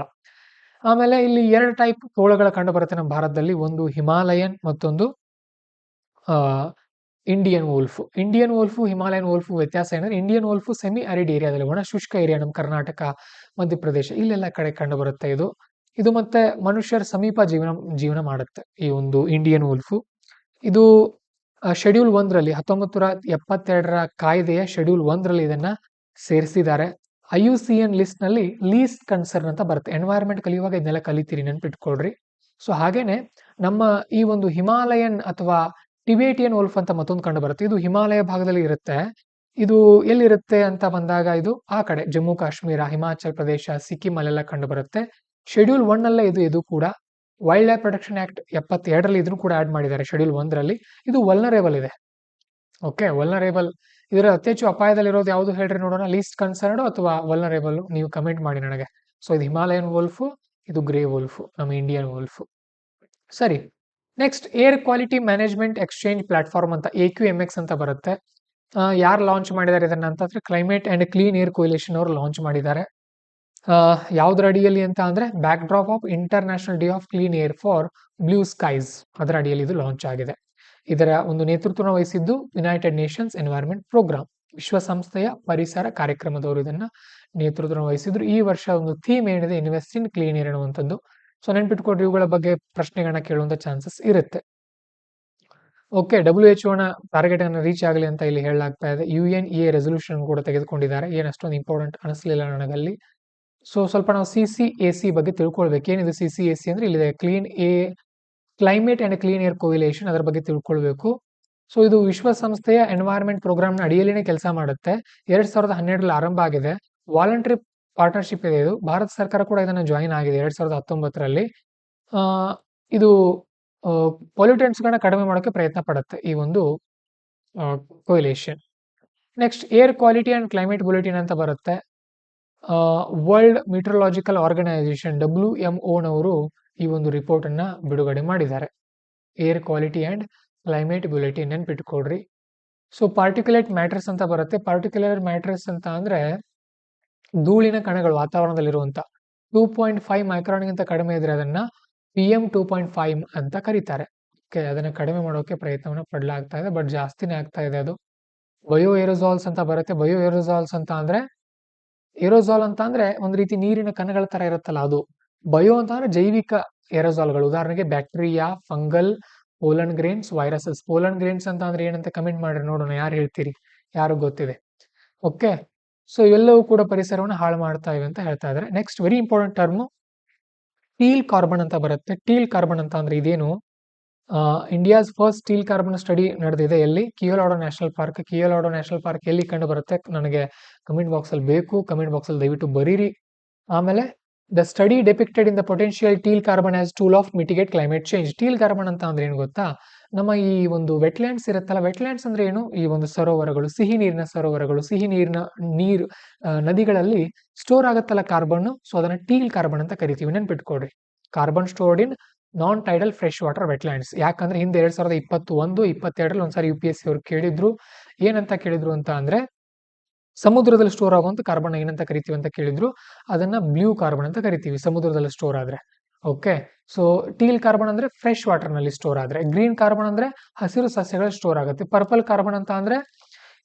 ಆಮೇಲೆ ಇಲ್ಲಿ 2 ಟೈಪ್ ತೋಳಗಳ ಕಂಡು ಬರುತ್ತೆ ನಮ್ಮ ಭಾರತದಲ್ಲಿ. ಒಂದು ಹಿಮಾಲಯನ್, ಮತ್ತೊಂದು Indian wolf. Indian wolf, Himalayan wolf ವ್ಯತ್ಯಾಸ ಏನಂದ್ರೆ ಇಂಡಿಯನ್ ವೋಲ್ಫ್ ಸೆಮಿ ಅರಿಡ್ ಏರಿಯಾದಲ್ಲಿ, ಒಣ ಶುಷ್ಕ ಏರಿಯಾ, ನಮ್ಮ ಕರ್ನಾಟಕ, ಮಧ್ಯಪ್ರದೇಶ ಇಲ್ಲೆಲ್ಲ ಕಡೆ ಕಂಡು ಬರುತ್ತೆ. ಇದು ಮತ್ತೆ ಮನುಷ್ಯರ ಸಮೀಪ ಜೀವನ ಮಾಡುತ್ತೆ ಈ ಒಂದು ಇಂಡಿಯನ್ ವೋಲ್ಫ್. ಇದು ಶೆಡ್ಯೂಲ್ 1ರಲ್ಲಿ 1972ರ ಕಾಯ್ದೆಯ ಶೆಡ್ಯೂಲ್ 1ರಲ್ಲಿ ಇದನ್ನ ಸೇರಿಸಿದ್ದಾರೆ. IUCN ಲಿಸ್ಟ್ ನಲ್ಲಿ ಲೀಸ್ಟ್ ಕನ್ಸರ್ನ್ ಅಂತ ಬರುತ್ತೆ. ಎನ್ವೈರನ್ಮೆಂಟ್ ಕಲಿಯುವಾಗ ಇದನ್ನೆಲ್ಲ ಕಲಿತೀರಿ, ನೆನ್ಪಿಟ್ಕೊಳ್ರಿ. ಸೊ ಹಾಗೇನೆ ನಮ್ಮ ಈ ಒಂದು ಹಿಮಾಲಯನ್ ಅಥವಾ ಟಿಬೇಟಿಯನ್ ವೋಲ್ಫ್ ಅಂತ ಮತ್ತೊಂದು ಕಂಡು ಬರುತ್ತೆ. ಇದು ಹಿಮಾಲಯ ಭಾಗದಲ್ಲಿ ಇರುತ್ತೆ. ಇದು ಎಲ್ಲಿರುತ್ತೆ ಅಂತ ಬಂದಾಗ ಇದು ಆ ಕಡೆ ಜಮ್ಮು ಕಾಶ್ಮೀರ, ಹಿಮಾಚಲ್ ಪ್ರದೇಶ, ಸಿಕ್ಕಿಂ ಅಲ್ಲೆಲ್ಲ ಕಂಡು ಬರುತ್ತೆ. ಶೆಡ್ಯೂಲ್ 1 ಇದು ಕೂಡ ವೈಲ್ಡ್ ಲೈಫ್ ಪ್ರೊಟೆಕ್ಷನ್ ಆಕ್ಟ್ 72ರಲ್ಲಿ ಇದನ್ನು ಕೂಡ ಆಡ್ ಮಾಡಿದ್ದಾರೆ ಶೆಡ್ಯೂಲ್ 1ರಲ್ಲಿ. ಇದು ವಲ್ನರೇಬಲ್ ಇದೆ. Okay, vulnerable. ಇದರ ಅತಿ ಹೆಚ್ಚು ಅಪಾಯದಲ್ಲಿರೋದು ಯಾವುದು ಹೇಳ್ರಿ ನೋಡೋಣ, ಲೀಸ್ಟ್ ಕನ್ಸರ್ನ್ಡ್ ಅಥವಾ ವಲ್ನರೇಬಲ್? ನೀವು ಕಮೆಂಟ್ ಮಾಡಿ ನನಗೆ. ಸೊ ಇದು ಹಿಮಾಲಯನ್ ವೋಲ್ಫ್, ಇದು ಗ್ರೇ ವೋಲ್ಫ್, ನಮ್ಮ ಇಂಡಿಯನ್ ವೋಲ್ಫ್. ಸರಿ, next air quality management exchange platform ಅಂತ AQMX ಅಂತ ಬರುತ್ತೆ. ಯಾರು ಲಾಂಚ್ ಮಾಡಿದ್ದಾರೆ ಇದನ್ನ ಅಂತಂದ್ರೆ ಕ್ಲೈಮೇಟ್ ಅಂಡ್ ಕ್ಲೀನ್ ಏರ್ ಕೊಯಿಲೇಷನ್ ಅವರು ಲಾಂಚ್ ಮಾಡಿದ್ದಾರೆ. ಯಾವುದರ ಅಡಿಯಲ್ಲಿ ಅಂತ ಅಂದ್ರೆ back drop of international day of clean air for blue skies, ಅದರ ಅಡಿಯಲ್ಲಿ ಇದು ಲಾಂಚ್ ಆಗಿದೆ. ಇದರ ಒಂದು ನೇತೃತ್ವ ವಹಿಸಿದ್ದು ಯುನೈಟೆಡ್ ನೇಷನ್ಸ್ ಎನ್ವೈರನ್ಮೆಂಟ್ ಪ್ರೋಗ್ರಾಮ್, ವಿಶ್ವಸಂಸ್ಥೆಯ ಪರಿಸರ ಕಾರ್ಯಕ್ರಮದವರು ಇದನ್ನ ನೇತೃತ್ವ ವಹಿಸಿದ್ರು. ಈ ವರ್ಷ ಒಂದು ಥೀಮ್ ಏನಿದೆ, ಇನ್ವೆಸ್ಟ್ ಇನ್ ಕ್ಲೀನ್ ಏರ್ ಅನ್ನುವಂಥದ್ದು. ಸೊ ನೆನ್ಪಿಟ್ಕೊಡ್ರಿ, ಇವುಗಳ ಬಗ್ಗೆ ಪ್ರಶ್ನೆಗಳನ್ನ ಕೇಳುವಂತ ಚಾನ್ಸಸ್ ಇರುತ್ತೆ. ಓಕೆ, WHO ನ ಟಾರ್ಗೆಟ್ ಅನ್ನು ರೀಚ್ ಆಗಲಿ ಅಂತ ಇಲ್ಲಿ ಹೇಳಲಾಗ್ತಾ ಇದೆ. UNEA ರೆಸೊಲ್ಯೂಷನ್ ಕೂಡ ತೆಗೆದುಕೊಂಡಿದ್ದಾರೆ. ಏನು ಅಷ್ಟೊಂದು ಇಂಪಾರ್ಟೆಂಟ್ ಅನಿಸ್ಲಿಲ್ಲ ನನಗಲ್ಲಿ. ಸೊ ಸ್ವಲ್ಪ ನಾವು CCAC ಬಗ್ಗೆ ತಿಳ್ಕೊಳ್ಬೇಕು. ಏನಿದೆ CCAC ಅಂದ್ರೆ ಇಲ್ಲಿದೆ ಕ್ಲೈಮೇಟ್ ಅಂಡ್ ಕ್ಲೀನ್ ಏರ್ ಕೊಯಿಲೇಷನ್, ಅದರ ಬಗ್ಗೆ ತಿಳ್ಕೊಳ್ಬೇಕು. ಸೊ ಇದು ವಿಶ್ವಸಂಸ್ಥೆಯ ಎನ್ವೈರನ್ಮೆಂಟ್ ಪ್ರೋಗ್ರಾಮ್ ನ ಅಡಿಯಲ್ಲಿನೇ ಕೆಲಸ ಮಾಡುತ್ತೆ. 2012ರಲ್ಲಿ ಆರಂಭ ಆಗಿದೆ. ವಾಲಂಟರಿ ಪಾರ್ಟ್ನರ್ಶಿಪ್ ಇದೆ. ಇದು ಭಾರತ ಸರ್ಕಾರ ಕೂಡ ಇದನ್ನು ಜಾಯಿನ್ ಆಗಿದೆ 2019ರಲ್ಲಿ. ಇದು ಪೊಲ್ಯೂಟೆಂಟ್ಸ್ಗಳನ್ನ ಕಡಿಮೆ ಮಾಡೋಕ್ಕೆ ಪ್ರಯತ್ನ ಪಡುತ್ತೆ ಈ ಒಂದು coalition. Next air quality and climate bulletin ಅಂತ ಬರುತ್ತೆ. ವರ್ಲ್ಡ್ ಮೆಟ್ರಲಾಜಿಕಲ್ ಆರ್ಗನೈಸೇಷನ್ WMOನವರು ಈ ಒಂದು ರಿಪೋರ್ಟ್ ಅನ್ನ ಬಿಡುಗಡೆ ಮಾಡಿದ್ದಾರೆ. Air quality and climate bulletin ನೆನ್ಪಿಟ್ಕೊಡ್ರಿ. ಸೊ ಪಾರ್ಟಿಕ್ಯುಲೇಟ್ ಮ್ಯಾಟ್ರಸ್ ಅಂತ ಬರುತ್ತೆ. ಪಾರ್ಟಿಕ್ಯುಲರ್ ಮ್ಯಾಟ್ರಸ್ ಅಂತ ಅಂದ್ರೆ ಧೂಳಿನ ಕಣಗಳು ವಾತಾವರಣದಲ್ಲಿರುವಂತ 2.5 ಮೈಕ್ರಾನ್ಗಿಂತ ಕಡಿಮೆ ಇದ್ರೆ ಅದನ್ನ PM2.5 ಅಂತ ಕರೀತಾರೆ. ಓಕೆ, ಅದನ್ನ ಕಡಿಮೆ ಮಾಡೋಕೆ ಪ್ರಯತ್ನವನ್ನ ಪಡಲಾಗ್ತಾ ಇದೆ, ಬಟ್ ಜಾಸ್ತಿನೇ ಆಗ್ತಾ ಇದೆ ಅದು. ಬಯೋ ಏರೋಸಾಲ್ಸ್ ಅಂತ ಬರುತ್ತೆ. ಬಯೋ ಏರೋಸಾಲ್ಸ್ ಅಂತ ಅಂದ್ರೆ, ಏರೋಸಾಲ್ ಅಂತ ಅಂದ್ರೆ ಒಂದ್ ರೀತಿ ನೀರಿನ ಕಣಗಳ ತರ ಇರುತ್ತಲ್ಲ ಅದು. ಬಯೋ ಅಂತ ಅಂದ್ರೆ ಜೈವಿಕ ಏರೋಸಾಲ್ಗಳು. ಉದಾಹರಣೆಗೆ bacteria, fungal, pollen grains, viruses. Pollen grains ಅಂತ ಅಂದ್ರೆ ಏನಂತ ಕಮೆಂಟ್ ಮಾಡ್ರಿ ನೋಡೋಣ, ಯಾರು ಹೇಳ್ತೀರಿ, ಯಾರು ಗೊತ್ತಿದೆ. ಓಕೆ, ಸೊ ಇವೆಲ್ಲವೂ ಕೂಡ ಪರಿಸರವನ್ನು ಹಾಳು ಮಾಡ್ತಾ ಇವೆ ಅಂತ ಹೇಳ್ತಾ ಇದ್ದಾರೆ. Next very important term teal carbon ಅಂತ ಬರುತ್ತೆ. ಟೀಲ್ ಕಾರ್ಬನ್ ಅಂತ ಅಂದ್ರೆ ಇದೇನು, India's first teal carbon study ನಡೆದಿದೆ ಎಲ್ಲಿ, Keoladeo national park. Keoladeo national park ಎಲ್ಲಿ ಕಂಡು ಬರುತ್ತೆ, ನನಗೆ ಕಮೆಂಟ್ ಬಾಕ್ಸ್ ಅಲ್ಲಿ ಬೇಕು, ಕಮೆಂಟ್ ಬಾಕ್ಸ್ ಅಲ್ಲಿ ದಯವಿಟ್ಟು ಬರೀರಿ. ಆಮೇಲೆ the study depicted in the potential teal carbon as tool of mitigate climate change. Teal carbon ಅಂತ ಅಂದ್ರೆ ಏನು ಗೊತ್ತಾ, ನಮ್ಮ ಈ ಒಂದು ವೆಟ್ಲ್ಯಾಂಡ್ಸ್ ಇರುತ್ತಲ್ಲ, ವೆಟ್ಲ್ಯಾಂಡ್ಸ್ ಅಂದ್ರೆ ಏನು, ಈ ಒಂದು ಸರೋವರಗಳು, ಸಿಹಿ ನೀರಿನ ಸರೋವರಗಳು, ಸಿಹಿ ನೀರಿನ ನೀರು ನದಿಗಳಲ್ಲಿ ಸ್ಟೋರ್ ಆಗುತ್ತಲ್ಲ ಕಾರ್ಬನ್, ಸೊ ಅದನ್ನ ಟೀಲ್ ಕಾರ್ಬನ್ ಅಂತ ಕರಿತೀವಿ. ನೆನ್ಪಿಟ್ಕೊಡ್ರಿ, carbon stored in non tidal fresh water wetlands. ಯಾಕಂದ್ರೆ ಹಿಂದೆ 2021-22 ಒಂದ್ಸಾರಿ UPSC ಅವ್ರು ಕೇಳಿದ್ರು. ಏನಂತ ಕೇಳಿದ್ರು ಅಂತ ಅಂದ್ರೆ, ಸಮುದ್ರದಲ್ಲಿ ಸ್ಟೋರ್ ಆಗುವಂತ ಕಾರ್ಬನ್ ಏನಂತ ಕರಿತೀವಿ ಅಂತ ಕೇಳಿದ್ರು. ಅದನ್ನ ಬ್ಲೂ ಕಾರ್ಬನ್ ಅಂತ ಕರಿತೀವಿ ಸಮುದ್ರದಲ್ಲಿ ಸ್ಟೋರ್ ಆದ್ರೆ. ಓಕೆ, ಸೊ ಟೀಲ್ ಕಾರ್ಬನ್ ಅಂದ್ರೆ ಫ್ರೆಶ್ ವಾಟರ್ ನಲ್ಲಿ ಸ್ಟೋರ್ ಆದ್ರೆ. ಗ್ರೀನ್ ಕಾರ್ಬನ್ ಅಂದ್ರೆ ಹಸಿರು ಸಸ್ಯಗಳು ಸ್ಟೋರ್ ಆಗುತ್ತೆ. ಪರ್ಪಲ್ ಕಾರ್ಬನ್ ಅಂತ ಅಂದ್ರೆ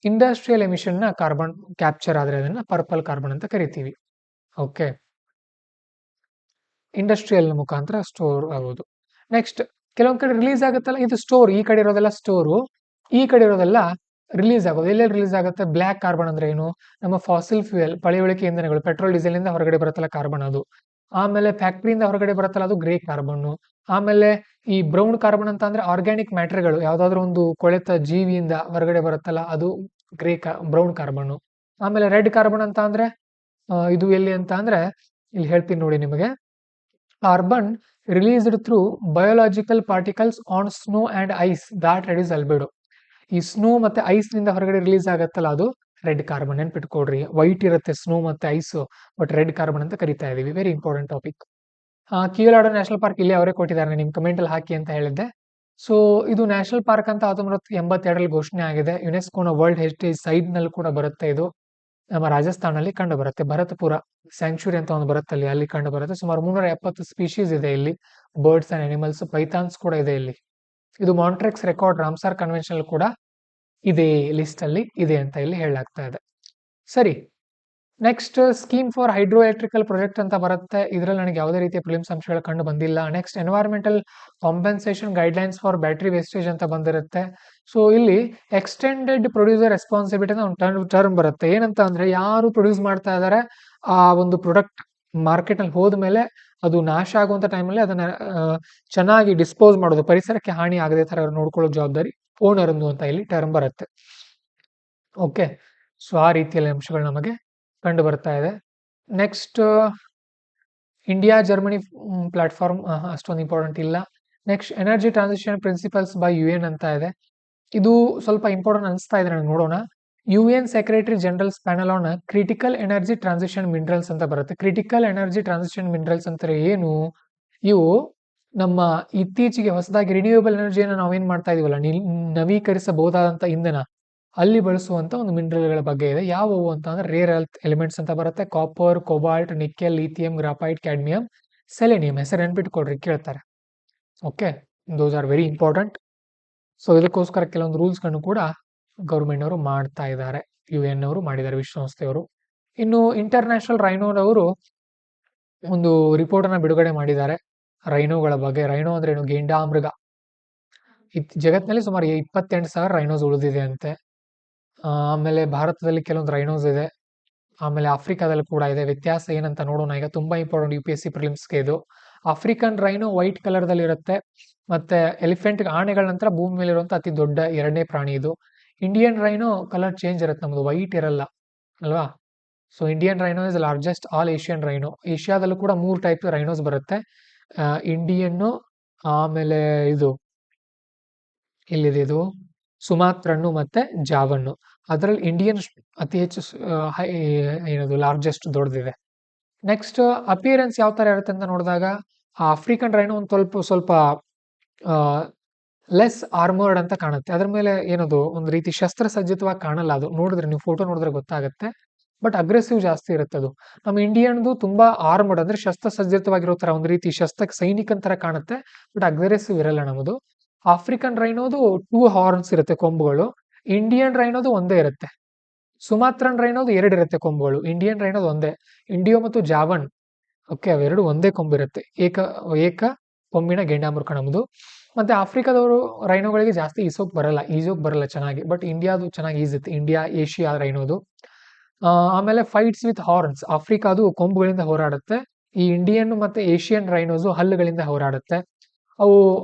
ಇಂಡಸ್ಟ್ರಿಯಲ್ ಎಮಿಷನ್ ನ ಕಾರ್ಬನ್ ಕ್ಯಾಪ್ಚರ್ ಆದ್ರೆ ಅದನ್ನ ಪರ್ಪಲ್ ಕಾರ್ಬನ್ ಅಂತ ಕರಿತೀವಿ. ಓಕೆ, ಇಂಡಸ್ಟ್ರಿಯಲ್ ಮುಖಾಂತರ ಸ್ಟೋರ್ ಆಗೋದು. ನೆಕ್ಸ್ಟ್ ಕೆಲವೊಂದ್ ಕಡೆ ರಿಲೀಸ್ ಆಗುತ್ತಲ್ಲ, ಇದು ಸ್ಟೋರ್. ಈ ಕಡೆ ಇರೋದೆಲ್ಲ ಸ್ಟೋರು, ಈ ಕಡೆ ಇರೋದೆಲ್ಲ ರಿಲೀಸ್ ಆಗೋದು. ಎಲ್ಲೆಲ್ಲಿ ರಿಲೀಸ್ ಆಗುತ್ತೆ, ಬ್ಲ್ಯಾಕ್ ಕಾರ್ಬನ್ ಅಂದ್ರೆ ಏನು, ನಮ್ಮ ಫಾಸಿಲ್ ಫ್ಯೂಯಲ್ ಪಳೆಯುಳಿಕೆ ಇಂಧನಗಳು, ಪೆಟ್ರೋಲ್ ಡೀಸೆಲ್ ಇಂದ ಹೊರಗಡೆ ಬರುತ್ತಲ್ಲ ಕಾರ್ಬನ್ ಅದು. ಆಮೇಲೆ ಫ್ಯಾಕ್ಟ್ರಿಯಿಂದ ಹೊರಗಡೆ ಬರುತ್ತಲ್ಲ ಅದು ಗ್ರೇ ಕಾರ್ಬನ್. ಆಮೇಲೆ ಈ ಬ್ರೌನ್ ಕಾರ್ಬನ್ ಅಂತ ಅಂದ್ರೆ ಆರ್ಗ್ಯಾನಿಕ್ ಮ್ಯಾಟರ್ಗಳು, ಯಾವ್ದಾದ್ರು ಒಂದು ಕೊಳೆತ ಜೀವಿಯಿಂದ ಹೊರಗಡೆ ಬರುತ್ತಲ್ಲ ಅದು ಬ್ರೌನ್ ಕಾರ್ಬನ್. ಆಮೇಲೆ ರೆಡ್ ಕಾರ್ಬನ್ ಅಂತ ಅಂದ್ರೆ ಇದು ಎಲ್ಲಿ ಅಂತ ಅಂದ್ರೆ ಇಲ್ಲಿ ಹೇಳ್ತೀನಿ ನೋಡಿ ನಿಮಗೆ. Carbon released through biological particles on snow and ice that reduce albedo. ಈ ಸ್ನೋ ಮತ್ತೆ ಐಸ್ ನಿಂದ ಹೊರಗಡೆ ರಿಲೀಸ್ ಆಗತ್ತಲ್ಲ ಅದು ರೆಡ್ ಕಾರ್ಬನ್. ನೆನ್ಪಿಟ್ಕೊಡ್ರಿ, ವೈಟ್ ಇರುತ್ತೆ ಸ್ನೋ ಮತ್ತೆ ಐಸ್, ಬಟ್ ರೆಡ್ ಕಾರ್ಬನ್ ಅಂತ ಕರಿತಾ ಇದೀವಿ. Very important topic. Keoladeo national park ಇಲ್ಲಿ ಅವರೇ ಕೊಟ್ಟಿದ್ದಾರೆ, ನಿಮ್ ಕಮೆಂಟ್ ಅಲ್ಲಿ ಹಾಕಿ ಅಂತ ಹೇಳಿದ್ದೆ. ಸೊ ಇದು ನ್ಯಾಷನಲ್ ಪಾರ್ಕ್ ಅಂತ 1982ರಲ್ಲಿ ಘೋಷಣೆ ಆಗಿದೆ. ಯುನೆಸ್ಕೋನ ವರ್ಲ್ಡ್ ಹೆರಿಟೇಜ್ ಸೈಟ್ ನಲ್ಲಿ ಕೂಡ ಬರುತ್ತೆ. ಇದು ನಮ್ಮ ರಾಜಸ್ಥಾನಲ್ಲಿ ಕಂಡು ಬರುತ್ತೆ. ಭರತಪುರ ಸ್ಯಾಂಕ್ಚುರಿ ಅಂತ ಒಂದು ಬರುತ್ತೆ, ಅಲ್ಲಿ ಕಂಡು ಬರುತ್ತೆ. ಸುಮಾರು 370 ಸ್ಪೀಶೀಸ್ ಇದೆ ಇಲ್ಲಿ, ಬರ್ಡ್ಸ್ ಅಂಡ್ ಅನಿಮಲ್ಸ್. ಪೈಥಾನ್ಸ್ ಕೂಡ ಇದೆ ಇಲ್ಲಿ. ಇದು ಮಾಂಟ್ರೆಕ್ಸ್ ರೆಕಾರ್ಡ್ ರಾಮ್ಸಾರ್ ಕನ್ವೆನ್ಷನ್ ಕೂಡ ಇದೇ ಲಿಸ್ಟ್ ಅಲ್ಲಿ ಇದೆ ಅಂತ ಇಲ್ಲಿ ಹೇಳಲಾಗ್ತಾ ಇದೆ. ಸರಿ, next scheme for hydro electrical project ಅಂತ ಬರುತ್ತೆ. ಇದರಲ್ಲಿ ನನಗೆ ಯಾವುದೇ ರೀತಿಯ ಪ್ರಿಲಿಮ್ಸ್ ಅಂಶಗಳು ಕಂಡು ಬಂದಿಲ್ಲ. Next environmental compensation guidelines for battery wastage ಅಂತ ಬಂದಿರುತ್ತೆ. ಸೊ ಇಲ್ಲಿ ಎಕ್ಸ್ಟೆಂಡೆಡ್ ಪ್ರೊಡ್ಯೂಸರ್ ರೆಸ್ಪಾನ್ಸಿಬಿಲಿಟಿ ಅಂತ ಒಂದು ಟರ್ಮ್ ಬರುತ್ತೆ. ಏನಂತ ಅಂದ್ರೆ, ಯಾರು ಪ್ರೊಡ್ಯೂಸ್ ಮಾಡ್ತಾ ಇದಾರೆ ಆ ಒಂದು ಪ್ರಾಡಕ್ಟ್ ಮಾರ್ಕೆಟ್ ನಲ್ಲಿ ಹೋದ್ಮೇಲೆ ಅದು ನಾಶ ಆಗುವಂತ ಟೈಮಲ್ಲಿ ಅದನ್ನ ಚೆನ್ನಾಗಿ ಡಿಸ್ಪೋಸ್ ಮಾಡೋದು, ಪರಿಸರಕ್ಕೆ ಹಾನಿ ಆಗದೆ ತರ ನೋಡ್ಕೊಳ್ಳೋ ಜವಾಬ್ದಾರಿ ಓನರ್ ಅಂತ ಇಲ್ಲಿ ಟರ್ಮ್ ಬರುತ್ತೆ. ಓಕೆ, ಸೊ ಆ ರೀತಿಯಲ್ಲಿ ಅಂಶಗಳು ನಮಗೆ ಕಂಡು ಬರ್ತಾ ಇದೆ. ನೆಕ್ಸ್ಟ್ ಇಂಡಿಯಾ ಜರ್ಮನಿ ಪ್ಲಾಟ್ಫಾರ್ಮ್ ಅಷ್ಟೊಂದು ಇಂಪಾರ್ಟೆಂಟ್ ಇಲ್ಲ. Next energy transition principles by UN ಅಂತ ಇದೆ. ಇದು ಸ್ವಲ್ಪ ಇಂಪಾರ್ಟೆಂಟ್ ಅನಿಸ್ತಾ ಇದೆ ನನಗೆ, ನೋಡೋಣ. UN secretary generals panel on critical energy transition minerals ಅಂತ ಬರುತ್ತೆ. ಕ್ರಿಟಿಕಲ್ ಎನರ್ಜಿ ಟ್ರಾನ್ಸಿಷನ್ ಮಿನರಲ್ಸ್ ಅಂತಾರೆ ಏನು, ಇವು ನಮ್ಮ ಇತ್ತೀಚೆಗೆ ಹೊಸದಾಗಿ ರಿನ್ಯೂಯಬಲ್ ಎನರ್ಜಿಯನ್ನು ನಾವೇನ್ ಮಾಡ್ತಾ ಇದೀವಲ್ಲ, ನವೀಕರಿಸಬಹುದಾದಂತ ಇಂಧನ, ಅಲ್ಲಿ ಬಳಸುವಂತ ಒಂದು ಮಿನರಲ್ಗಳ ಬಗ್ಗೆ ಇದೆ. ಯಾವುವು ಅಂತ ಅಂದ್ರೆ ರೇರ್ ಅರ್ತ್ ಎಲಿಮೆಂಟ್ಸ್ ಅಂತ ಬರುತ್ತೆ. Copper, cobalt, nickel, lithium, graphite, cadmium, selenium. ಹೆಸರು ನೆನ್ಪಿಟ್ಕೊಡ್ರಿ, ಕೇಳ್ತಾರೆ. Okay, those are very important. So ಇದಕ್ಕೋಸ್ಕರ ಕೆಲವೊಂದು ರೂಲ್ಸ್ ಗಳನ್ನು ಕೂಡ ಗೌರ್ಮೆಂಟ್ ಅವರು ಮಾಡ್ತಾ ಇದ್ದಾರೆ, UN ಅವರು ಮಾಡಿದ್ದಾರೆ, ವಿಶ್ವಸಂಸ್ಥೆಯವರು. ಇನ್ನು ಇಂಟರ್ನ್ಯಾಷನಲ್ ರೈನೋದವರು ಒಂದು ರಿಪೋರ್ಟ್ ಅನ್ನ ಬಿಡುಗಡೆ ಮಾಡಿದ್ದಾರೆ ರೈನೋಗಳ ಬಗ್ಗೆ. ರೈನೋ ಅಂದ್ರೆ ಏನು, ಗೇಂಡಾಮೃಗ. ಜಗತ್ತಿನಲ್ಲಿ ಸುಮಾರು 28,000 ರೈನೋಸ್ ಉಳಿದಿದೆ ಅಂತೆ. ಆಮೇಲೆ ಭಾರತದಲ್ಲಿ ಕೆಲವೊಂದು ರೈನೋಸ್ ಇದೆ, ಆಮೇಲೆ ಆಫ್ರಿಕಾದಲ್ಲಿ ಕೂಡ ಇದೆ. ವ್ಯತ್ಯಾಸ ಏನಂತ ನೋಡೋಣ ಈಗ, ತುಂಬಾ ಇಂಪಾರ್ಟೆಂಟ್ UPSC ಪ್ರಿಲಿಮ್ಸ್ಗೆ ಇದು. ಆಫ್ರಿಕನ್ ರೈನೋ ವೈಟ್ ಕಲರ್ ದಲ್ಲಿ ಇರುತ್ತೆ. ಮತ್ತೆ ಎಲಿಫೆಂಟ್, ಆನೆಗಳ ನಂತರ ಭೂಮಿ ಮೇಲೆ ಇರುವಂತ ಅತಿ ದೊಡ್ಡ 2ನೇ ಪ್ರಾಣಿ ಇದು. ಇಂಡಿಯನ್ ರೈನೋ ಕಲರ್ ಚೇಂಜ್ ಇರುತ್ತೆ, ನಮ್ದು ವೈಟ್ ಇರಲ್ಲ ಅಲ್ವಾ. So Indian rhino is largest all Asian rhino. ಏಷ್ಯಾದಲ್ಲೂ ಕೂಡ 3 ಟೈಪ್ ರೈನೋಸ್ ಬರುತ್ತೆ. ಇಂಡಿಯನ್ನು, ಆಮೇಲೆ ಇದು ಇಲ್ಲಿದೆ ಇದು ಸುಮಾತ್ರನ್ನು ಮತ್ತೆ ಜಾವನ್ನು. ಅದರಲ್ಲಿ ಇಂಡಿಯನ್ ಅತಿ ಹೆಚ್ಚು ಏನದು ಲಾರ್ಜೆಸ್ಟ್ ದೊಡ್ಡದಿದೆ. ನೆಕ್ಸ್ಟ್ ಅಪಿಯರೆನ್ಸ್ ಯಾವ ತರ ಇರುತ್ತೆ ಅಂತ ನೋಡಿದಾಗ ಆಫ್ರಿಕನ್ ರೈನೋ ಒಂದು ಸ್ವಲ್ಪ ಲೆಸ್ ಆರ್ಮರ್ಡ್ ಅಂತ ಕಾಣುತ್ತೆ. ಅದ್ರ ಮೇಲೆ ಏನದು ಒಂದು ರೀತಿ ಶಸ್ತ್ರಸಜ್ಜಿತವಾಗಿ ಕಾಣಲ್ಲ. ಅದು ನೋಡಿದ್ರೆ ನೀವು ಫೋಟೋ ನೋಡಿದ್ರೆ ಗೊತ್ತಾಗುತ್ತೆ. ಬಟ್ ಅಗ್ರೆಸಿವ್ ಜಾಸ್ತಿ ಇರುತ್ತೆ ಅದು. ನಮ್ಮ ಇಂಡಿಯನ್ದು ತುಂಬಾ ಆರ್ಮರ್ಡ್ ಅಂದ್ರೆ ಶಸ್ತ್ರಸಜ್ಜಿತವಾಗಿರೋ ತರ ಒಂದು ರೀತಿ ಸೈನಿಕನ್ ತರ ಕಾಣುತ್ತೆ. ಬಟ್ ಅಗ್ರೆಸಿವ್ ಇರಲ್ಲ ನಮ್ಮದು. ಆಫ್ರಿಕನ್ ರೈನೋದು 2 ಹಾರ್ನ್ಸ್ ಇರುತ್ತೆ ಕೊಂಬುಗಳು. ಇಂಡಿಯನ್ ರೈನೋದು ಒಂದೇ ಇರುತ್ತೆ. ಸುಮಾತ್ರನ್ ರೈನೋದು 2 ಇರುತ್ತೆ ಕೊಂಬುಗಳು. ಇಂಡಿಯನ್ ರೈನೋದು ಒಂದೇ. ಇಂಡಿಯೋ ಮತ್ತು ಜಾವನ್ ಓಕೆ ಅವೆರಡು ಒಂದೇ ಕೊಂಬಿರುತ್ತೆ. ಏಕ ಕೊಂಬಿನ ಗೆಂಡಾಮೃಗ ನಮ್ಮದು. ಮತ್ತೆ ಆಫ್ರಿಕಾದವರು ರೈನೋಗಳಿಗೆ ಜಾಸ್ತಿ ಈಜೋಕ್ ಬರಲ್ಲ ಚೆನ್ನಾಗಿ. ಬಟ್ ಇಂಡಿಯಾದು ಚೆನ್ನಾಗಿ ಈಜುತ್ತೆ. ಇಂಡಿಯಾ ಏಷ್ಯಾ ರೈನೋದು. ಆಮೇಲೆ ಫೈಟ್ಸ್ ವಿತ್ ಹಾರ್ನ್ಸ್. ಆಫ್ರಿಕಾದು ಕೊಂಬುಗಳಿಂದ ಹೋರಾಡುತ್ತೆ. ಈ ಇಂಡಿಯನ್ ಮತ್ತೆ ಏಷ್ಯನ್ ರೈನೋಸು ಹಲ್ಲುಗಳಿಂದ ಹೋರಾಡುತ್ತೆ. ಅವು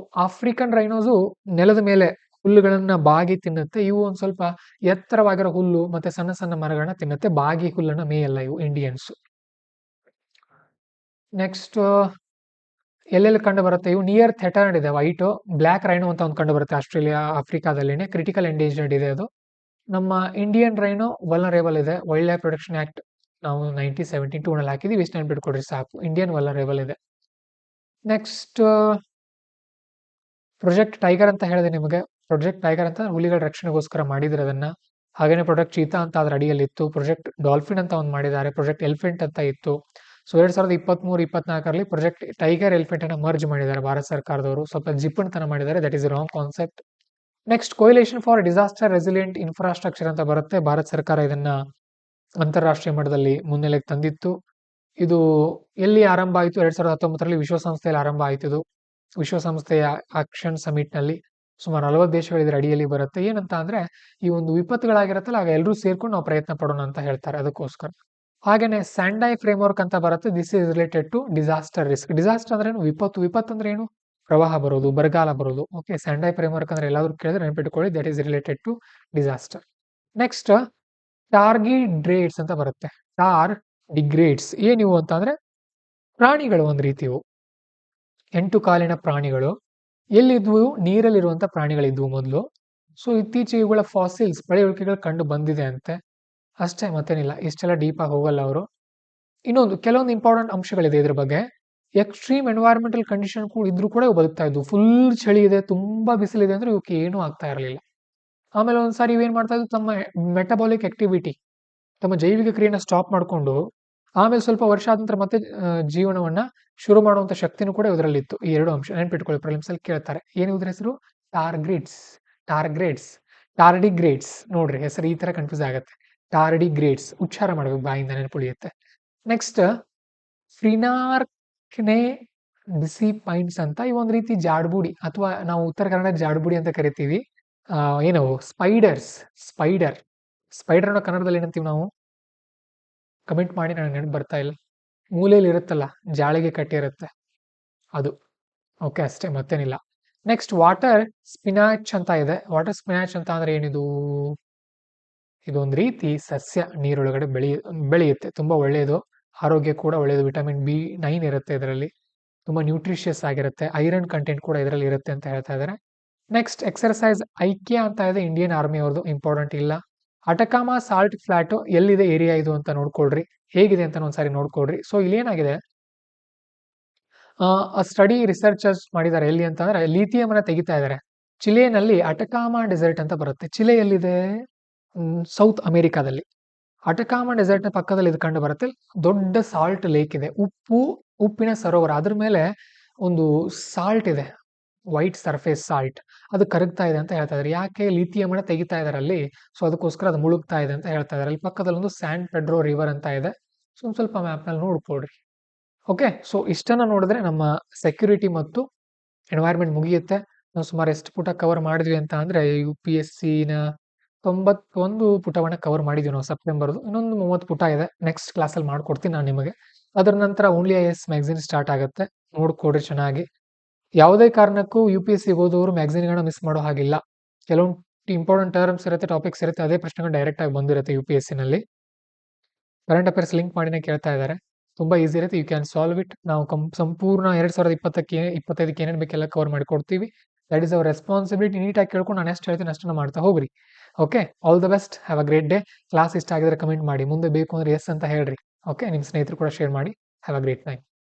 ಆಫ್ರಿಕನ್ ರೈನೋಸು ನೆಲದ ಮೇಲೆ ಹುಲ್ಲುಗಳನ್ನ ಬಾಗಿ ತಿನ್ನುತ್ತೆ. ಇವು ಒಂದ್ ಸ್ವಲ್ಪ ಎತ್ತರವಾಗಿರೋ ಹುಲ್ಲು ಮತ್ತೆ ಸಣ್ಣ ಸಣ್ಣ ಮರಗಳನ್ನ ತಿನ್ನುತ್ತೆ. ಬಾಗಿ ಹುಲ್ಲನ್ನ ಮೇಯಲ್ಲ ಇವು ಇಂಡಿಯನ್ಸ್. ನೆಕ್ಸ್ಟ್ ಎಲ್ಲೆಲ್ಲಿ ಕಂಡು ಬರುತ್ತೆ ಇವು ನಿಯರ್ ಥೆಟರ್ಡ್ ಇದೆ. ವೈಟ್ ಬ್ಲ್ಯಾಕ್ ರೈನೋ ಅಂತ ಒಂದು ಕಂಡು ಬರುತ್ತೆ ಆಸ್ಟ್ರೇಲಿಯಾ ಆಫ್ರಿಕಾದಲ್ಲಿನೇ. ಕ್ರಿಟಿಕಲ್ ಎಂಡೇಂಜರ್ಡ್ ಇದೆ ಅದು. ನಮ್ಮ ಇಂಡಿಯನ್ ರೈನೋ ವಲ್ನರೇಬಲ್ ಇದೆ. ವೈಲ್ಡ್ ಲೈಫ್ ಪ್ರೊಟೆಕ್ಷನ್ ಆಕ್ಟ್ ನಾವು 1972 ನಲ್ಲಿ ಹಾಕಿದೀವಿ. ಇಷ್ಟು ನೆನ್ಪಿಟ್ಕೊಡ್ರಿ ಸಾಕು. ಇಂಡಿಯನ್ ವಲ್ನರೇಬಲ್ ಇದೆ. ನೆಕ್ಸ್ಟ್ ಪ್ರೊಜೆಕ್ಟ್ ಟೈಗರ್ ಅಂತ ಹೇಳಿದೆ ನಿಮಗೆ. ಪ್ರೊಜೆಕ್ಟ್ ಟೈಗರ್ ಅಂತ ಹುಲಿಗಳ ರಕ್ಷಣೆಗೋಸ್ಕರ ಮಾಡಿದ್ರೆ ಅದನ್ನ. ಹಾಗೇನೆ ಪ್ರೊಜೆಕ್ಟ್ ಚೀತಾ ಅಂತ ಅದ್ರ ಅಡಿಯಲ್ಲಿ ಇತ್ತು. ಪ್ರೊಜೆಕ್ಟ್ ಡಾಲ್ಫಿನ್ ಅಂತ ಒಂದು ಮಾಡಿದ್ದಾರೆ. ಪ್ರೊಜೆಕ್ಟ್ ಎಲಿಫೆಂಟ್ ಅಂತ ಇತ್ತು. ಸೊ 2023-24ರಲ್ಲಿ ಪ್ರೊಜೆಕ್ಟ್ ಟೈಗರ್ ಎಲಿಫೆಂಟ್ ಅನ್ನ ಮರ್ಜ್ ಮಾಡಿದ್ದಾರೆ ಭಾರತ ಸರ್ಕಾರದವರು. ಸ್ವಲ್ಪ ಜಿಪ್ಪನ್ ತನ ಮಾಡಿದ್ದಾರೆ. That is wrong concept. Next coalition for disaster resilient infrastructure ಅಂತ ಬರುತ್ತೆ. ಭಾರತ ಸರ್ಕಾರ ಇದನ್ನ ಅಂತಾರಾಷ್ಟ್ರೀಯ ಮಟ್ಟದಲ್ಲಿ ಮುನ್ನೆಲೆಗೆ ತಂದಿತ್ತು. ಇದು ಎಲ್ಲಿ ಆರಂಭ ಆಯಿತು? 2019ರಲ್ಲಿ ವಿಶ್ವಸಂಸ್ಥೆಯಲ್ಲಿ ಆರಂಭ ಆಯಿತು. ಇದು ವಿಶ್ವಸಂಸ್ಥೆಯ ಆಕ್ಷನ್ ಸಮಿಟ್ ನಲ್ಲಿ ಸುಮಾರು 40 ದೇಶಗಳು ಇದರ ಅಡಿಯಲ್ಲಿ ಬರುತ್ತೆ. ಏನಂತ ಅಂದ್ರೆ ಈ ಒಂದು ವಿಪತ್ತುಗಳಾಗಿರತ್ತಲ್ಲ ಆಗ ಎಲ್ಲರೂ ಸೇರ್ಕೊಂಡು ನಾವು ಪ್ರಯತ್ನ ಪಡೋಣ ಅಂತ ಹೇಳ್ತಾರೆ. ಅದಕ್ಕೋಸ್ಕರ ಹಾಗೇನೆ ಸ್ಯಾಂಡೈ ಫ್ರೇಮ್ವರ್ಕ್ ಅಂತ ಬರುತ್ತೆ. This is related to disaster risk. Disaster ಅಂದ್ರೆ ಏನು? ವಿಪತ್ತು ಅಂದ್ರೆ ಏನು? ಪ್ರವಾಹ ಬರೋದು, ಬರಗಾಲ ಬರೋದು. ಓಕೆ, ಸ್ಯಾಂಡೈ ಫ್ರೇಮ್ವರ್ಕ್ ಅಂದ್ರೆ ಎಲ್ಲಾದ್ರೂ ಕೇಳಿದ್ರೆ ನೆನಪಿಟ್ಕೊಳ್ಳಿ, that is related to disaster. Next tardigrades ಅಂತ ಬರುತ್ತೆ. ಟಾರ್ಡಿಗ್ರೇಡ್ಸ್ ಏನಿವು ಅಂತ ಅಂದ್ರೆ ಪ್ರಾಣಿಗಳು ಒಂದು ರೀತಿವು. 8 ಕಾಲಿನ ಪ್ರಾಣಿಗಳು. ಎಲ್ಲಿದ್ವು? ನೀರಲ್ಲಿರುವಂತ ಪ್ರಾಣಿಗಳಿದ್ವು ಮೊದಲು. ಸೊ ಇತ್ತೀಚೆಗೆ ಇವುಗಳ ಫಾಸಿಲ್ಸ್ ಪಳೆಯುಳಿಕೆಗಳು ಕಂಡು ಬಂದಿದೆ ಅಂತೆ. ಅಷ್ಟೇ, ಮತ್ತೇನಿಲ್ಲ. ಇಷ್ಟೆಲ್ಲ ಡೀಪ್ ಆಗಿ ಹೋಗಲ್ಲ ಅವರು. ಕೆಲವೊಂದು ಇಂಪಾರ್ಟೆಂಟ್ ಅಂಶಗಳಿದೆ ಇದ್ರ ಬಗ್ಗೆ. ಎಕ್ಸ್ಟ್ರೀಮ್ ಎನ್ವೈರನ್ಮೆಂಟಲ್ ಕಂಡೀಷನ್ ಕೂಡ ಇದ್ರೂ ಕೂಡ ಇವು ಬದುಕ್ತಾ ಇದ್ವು. ಫುಲ್ ಚಳಿ ಇದೆ, ತುಂಬಾ ಬಿಸಿಲಿದೆ ಅಂದ್ರೆ ಇವಕ್ಕೆ ಏನೂ ಆಗ್ತಾ ಇರಲಿಲ್ಲ. ಆಮೇಲೆ ಒಂದ್ಸಾರಿ ಇವೇನ್ ಮಾಡ್ತಾ ಇದ್ವು, ತಮ್ಮ ಮೆಟಬಾಲಿಕ್ ಆಕ್ಟಿವಿಟಿ, ತಮ್ಮ ಜೈವಿಕ ಕ್ರಿಯೆನ ಸ್ಟಾಪ್ ಮಾಡಿಕೊಂಡು ಆಮೇಲೆ ಸ್ವಲ್ಪ ವರ್ಷ ಆದ ನಂತರ ಮತ್ತೆ ಜೀವನವನ್ನ ಶುರು ಮಾಡುವಂತ ಶಕ್ತಿನೂ ಕೂಡ ಇದರಲ್ಲಿತ್ತು. ಈ 2 ಅಂಶ ನೆನ್ಪಿಟ್ಕೊಳ್ಳಿ. ಪ್ರಿಲಿಮ್ಸ್ ಅಲ್ಲಿ ಕೇಳ್ತಾರೆ. ಏನು ಇದ್ರ ಹೆಸರು? ಟಾರ್ಡಿಗ್ರೇಡ್ಸ್. ನೋಡ್ರಿ ಹೆಸರು ಈ ತರ ಕನ್ಫ್ಯೂಸ್ ಆಗುತ್ತೆ. ಟಾರ್ಡಿಗ್ರೇಡ್ಸ್ ಉಚ್ಚಾರ ಮಾಡ್ಬೇಕು, ಬಾಯಿಂದ ನೆನಪುಳಿಯುತ್ತೆ. ನೆಕ್ಸ್ಟ್ ಫ್ರಿನಾರ್ಕ್ನೆ ಡಿಸಿಪೈನ್ಸ್ ಅಂತ ಇವೊಂದು ರೀತಿ ಜಾಡ್ಬುಡಿ, ಅಥವಾ ನಾವು ಉತ್ತರ ಕನ್ನಡ ಜಾಡ್ಬುಡಿ ಅಂತ ಕರಿತೀವಿ. ಏನವು? ಸ್ಪೈಡರ್ ಅನ್ನೋ ಕನ್ನಡದಲ್ಲಿ ಏನಂತೀವಿ ನಾವು? ಕಮೆಂಟ್ ಮಾಡಿ, ನನಗೆ ನೆನಪು ಬರ್ತಾ ಇಲ್ಲ. ಮೂಲೆಯಲ್ಲಿ ಇರುತ್ತಲ್ಲ, ಜಾಳಿಗೆ ಕಟ್ಟಿರುತ್ತೆ ಅದು. ಓಕೆ, ಅಷ್ಟೇ, ಮತ್ತೇನಿಲ್ಲ. ನೆಕ್ಸ್ಟ್ ವಾಟರ್ ಸ್ಪಿನಾಚ್ ಅಂತ ಇದೆ. ವಾಟರ್ ಸ್ಪಿನಾಚ್ ಅಂತ ಅಂದ್ರೆ ಏನಿದು? ಇದೊಂದು ರೀತಿ ಸಸ್ಯ, ನೀರೊಳಗಡೆ ಬೆಳೆಯುತ್ತೆ. ತುಂಬಾ ಒಳ್ಳೆಯದು, ಆರೋಗ್ಯ ಕೂಡ ಒಳ್ಳೆಯದು. ವಿಟಮಿನ್ B9 ಇರುತ್ತೆ ಇದರಲ್ಲಿ. ತುಂಬಾ ನ್ಯೂಟ್ರಿಷಿಯಸ್ ಆಗಿರುತ್ತೆ. ಐರನ್ ಕಂಟೆಂಟ್ ಕೂಡ ಇದರಲ್ಲಿ ಇರುತ್ತೆ ಅಂತ ಹೇಳ್ತಾ ಇದ್ದಾರೆ. ನೆಕ್ಸ್ಟ್ ಎಕ್ಸರ್ಸೈಸ್ ಐಕ್ಯ ಅಂತ ಇದೆ. ಇಂಡಿಯನ್ ಆರ್ಮಿ ಅವ್ರದ್ದು, ಇಂಪಾರ್ಟೆಂಟ್ ಇಲ್ಲ. ಅಟಕಾಮಾ ಸಾಲ್ಟ್ ಫ್ಲಾಟ್ ಎಲ್ಲಿದೆ ಏರಿಯಾ ಇದು ಅಂತ ನೋಡ್ಕೊಳ್ರಿ. ಹೇಗಿದೆ ಅಂತ ಒಂದ್ಸಾರಿ ನೋಡ್ಕೊಳ್ರಿ. ಸೊ ಇಲ್ಲಿ ಏನಾಗಿದೆ, ಸ್ಟಡಿ ರಿಸರ್ಚರ್ಸ್ ಮಾಡಿದ್ದಾರೆ. ಎಲ್ಲಿ ಅಂತಂದ್ರೆ ಲಿಥಿಯಂ ಅನ್ನ ತೆಗಿತಾ ಇದ್ದಾರೆ. ಚಿಲೆನಲ್ಲಿ ಅಟಕಾಮಾ ಡೆಸರ್ಟ್ ಅಂತ ಬರುತ್ತೆ. ಚಿಲೆ ಎಲ್ಲಿದೆ? ಸೌತ್ ಅಮೆರಿಕಾದಲ್ಲಿ. ಅಟಕಾಮಾ ಡೆಸರ್ಟ್ ನ ಪಕ್ಕದಲ್ಲಿ ಇದು ಕಂಡು ಬರುತ್ತೆ. ದೊಡ್ಡ ಸಾಲ್ಟ್ ಲೇಕ್ ಇದೆ, ಉಪ್ಪಿನ ಸರೋವರ. ಅದ್ರ ಮೇಲೆ ಒಂದು ಸಾಲ್ಟ್ ಇದೆ, ವೈಟ್ ಸರ್ಫೇಸ್ ಸಾಲ್ಟ್. ಅದು ಕರಗ್ತಾ ಇದೆ ಅಂತ ಹೇಳ್ತಾ ಇದ್ದಾರೆ. ಯಾಕೆ? ಲಿಥಿಯಂ ಅನ್ನ ತೆಗಿತಾ ಇದಾರೆ ಅಲ್ಲಿ. ಸೊ ಅದಕ್ಕೋಸ್ಕರ ಅದು ಮುಳುಗ್ತಾ ಇದೆ ಅಂತ ಹೇಳ್ತಾ ಇದ್ದಾರೆ. ಅಲ್ಲಿ ಪಕ್ಕದಲ್ಲಿ ಒಂದು ಸ್ಯಾನ್ ಪೆಡ್ರೋ ರಿವರ್ ಅಂತ ಇದೆ. ಸೊ ಒಂದ್ ಸ್ವಲ್ಪ ಮ್ಯಾಪ್ ನಲ್ಲಿ ನೋಡ್ಕೊಳ್ರಿ. ಓಕೆ, ಸೊ ಇಷ್ಟನ್ನ ನೋಡಿದ್ರೆ ನಮ್ಮ ಸೆಕ್ಯೂರಿಟಿ ಮತ್ತು ಎನ್ವೈರ್ಮೆಂಟ್ ಮುಗಿಯುತ್ತೆ. ನಾವು ಸುಮಾರು ಎಷ್ಟು ಪುಟ ಕವರ್ ಮಾಡಿದ್ವಿ ಅಂತ ಅಂದ್ರೆ UPSC-ನ 91 ಪುಟವನ್ನ ಕವರ್ ಮಾಡಿದ್ವಿ ನಾವು ಸೆಪ್ಟೆಂಬರ್ದು. ಇನ್ನೊಂದು 30 ಪುಟ ಇದೆ. ನೆಕ್ಸ್ಟ್ ಕ್ಲಾಸಲ್ಲಿ ಮಾಡ್ಕೊಡ್ತೀನಿ ನಾನು ನಿಮಗೆ. ಅದರ ನಂತರ ಓನ್ಲಿ IAS ಮ್ಯಾಗಝಿನ್ ಸ್ಟಾರ್ಟ್ ಆಗುತ್ತೆ. ನೋಡ್ಕೊಡ್ರಿ ಚೆನ್ನಾಗಿ. ಯಾವುದೇ ಕಾರಣಕ್ಕೂ UPSC ಓದೋರು ಮ್ಯಾಗಝಿನ್ಗಳನ್ನ ಮಿಸ್ ಮಾಡೋ ಹಾಗಿಲ್ಲ. ಕೆಲವೊಂದು ಇಂಪಾರ್ಟೆಂಟ್ ಟರ್ಮ್ಸ್ ಇರುತ್ತೆ, ಟಾಪಿಕ್ಸ್ ಇರುತ್ತೆ, ಅದೇ ಪ್ರಶ್ನೆಗಳು ಡೈರೆಕ್ಟ್ ಆಗಿ ಬಂದಿರುತ್ತೆ UPSC ನಲ್ಲಿ. ಕರೆಂಟ್ ಅಫೇರ್ಸ್ ಲಿಂಕ್ ಮಾಡಿನೇ ಕೇಳ್ತಾ ಇದ್ದಾರೆ. ತುಂಬಾ ಈಸಿ ಇರುತ್ತೆ, ಯು ಕ್ಯಾನ್ ಸಾಲ್ವ್ ಇಟ್. ನಾವು ಸಂಪೂರ್ಣ 2025ಕ್ಕೆ ಏನೇನು ಬೇಕೆಲ್ಲ ಕವರ್ ಮಾಡಿ ಕೊಡ್ತೀವಿ. That is our responsibility. ನೀಟಾಗಿ ಕೇಳ್ಕೊಂಡು ನಾನು ಎಷ್ಟು ಹೇಳ್ತೀನಿ ಅಷ್ಟನ್ನ ಮಾಡ್ತಾ ಹೋಗ್ರಿ. Okay, all the best, have a great day. Class ಇಷ್ಟ ಆಗಿದ್ರೆ ಕಮೆಂಟ್ ಮಾಡಿ, ಮುಂದೆ ಬೇಕು ಅಂದ್ರೆ ಎಸ್ ಅಂತ ಹೇಳ್ರಿ. ಓಕೆ, ನಿಮ್ಮ ಸ್ನೇಹಿತರು ಕೂಡ ಶೇರ್ ಮಾಡಿ. Have a great time.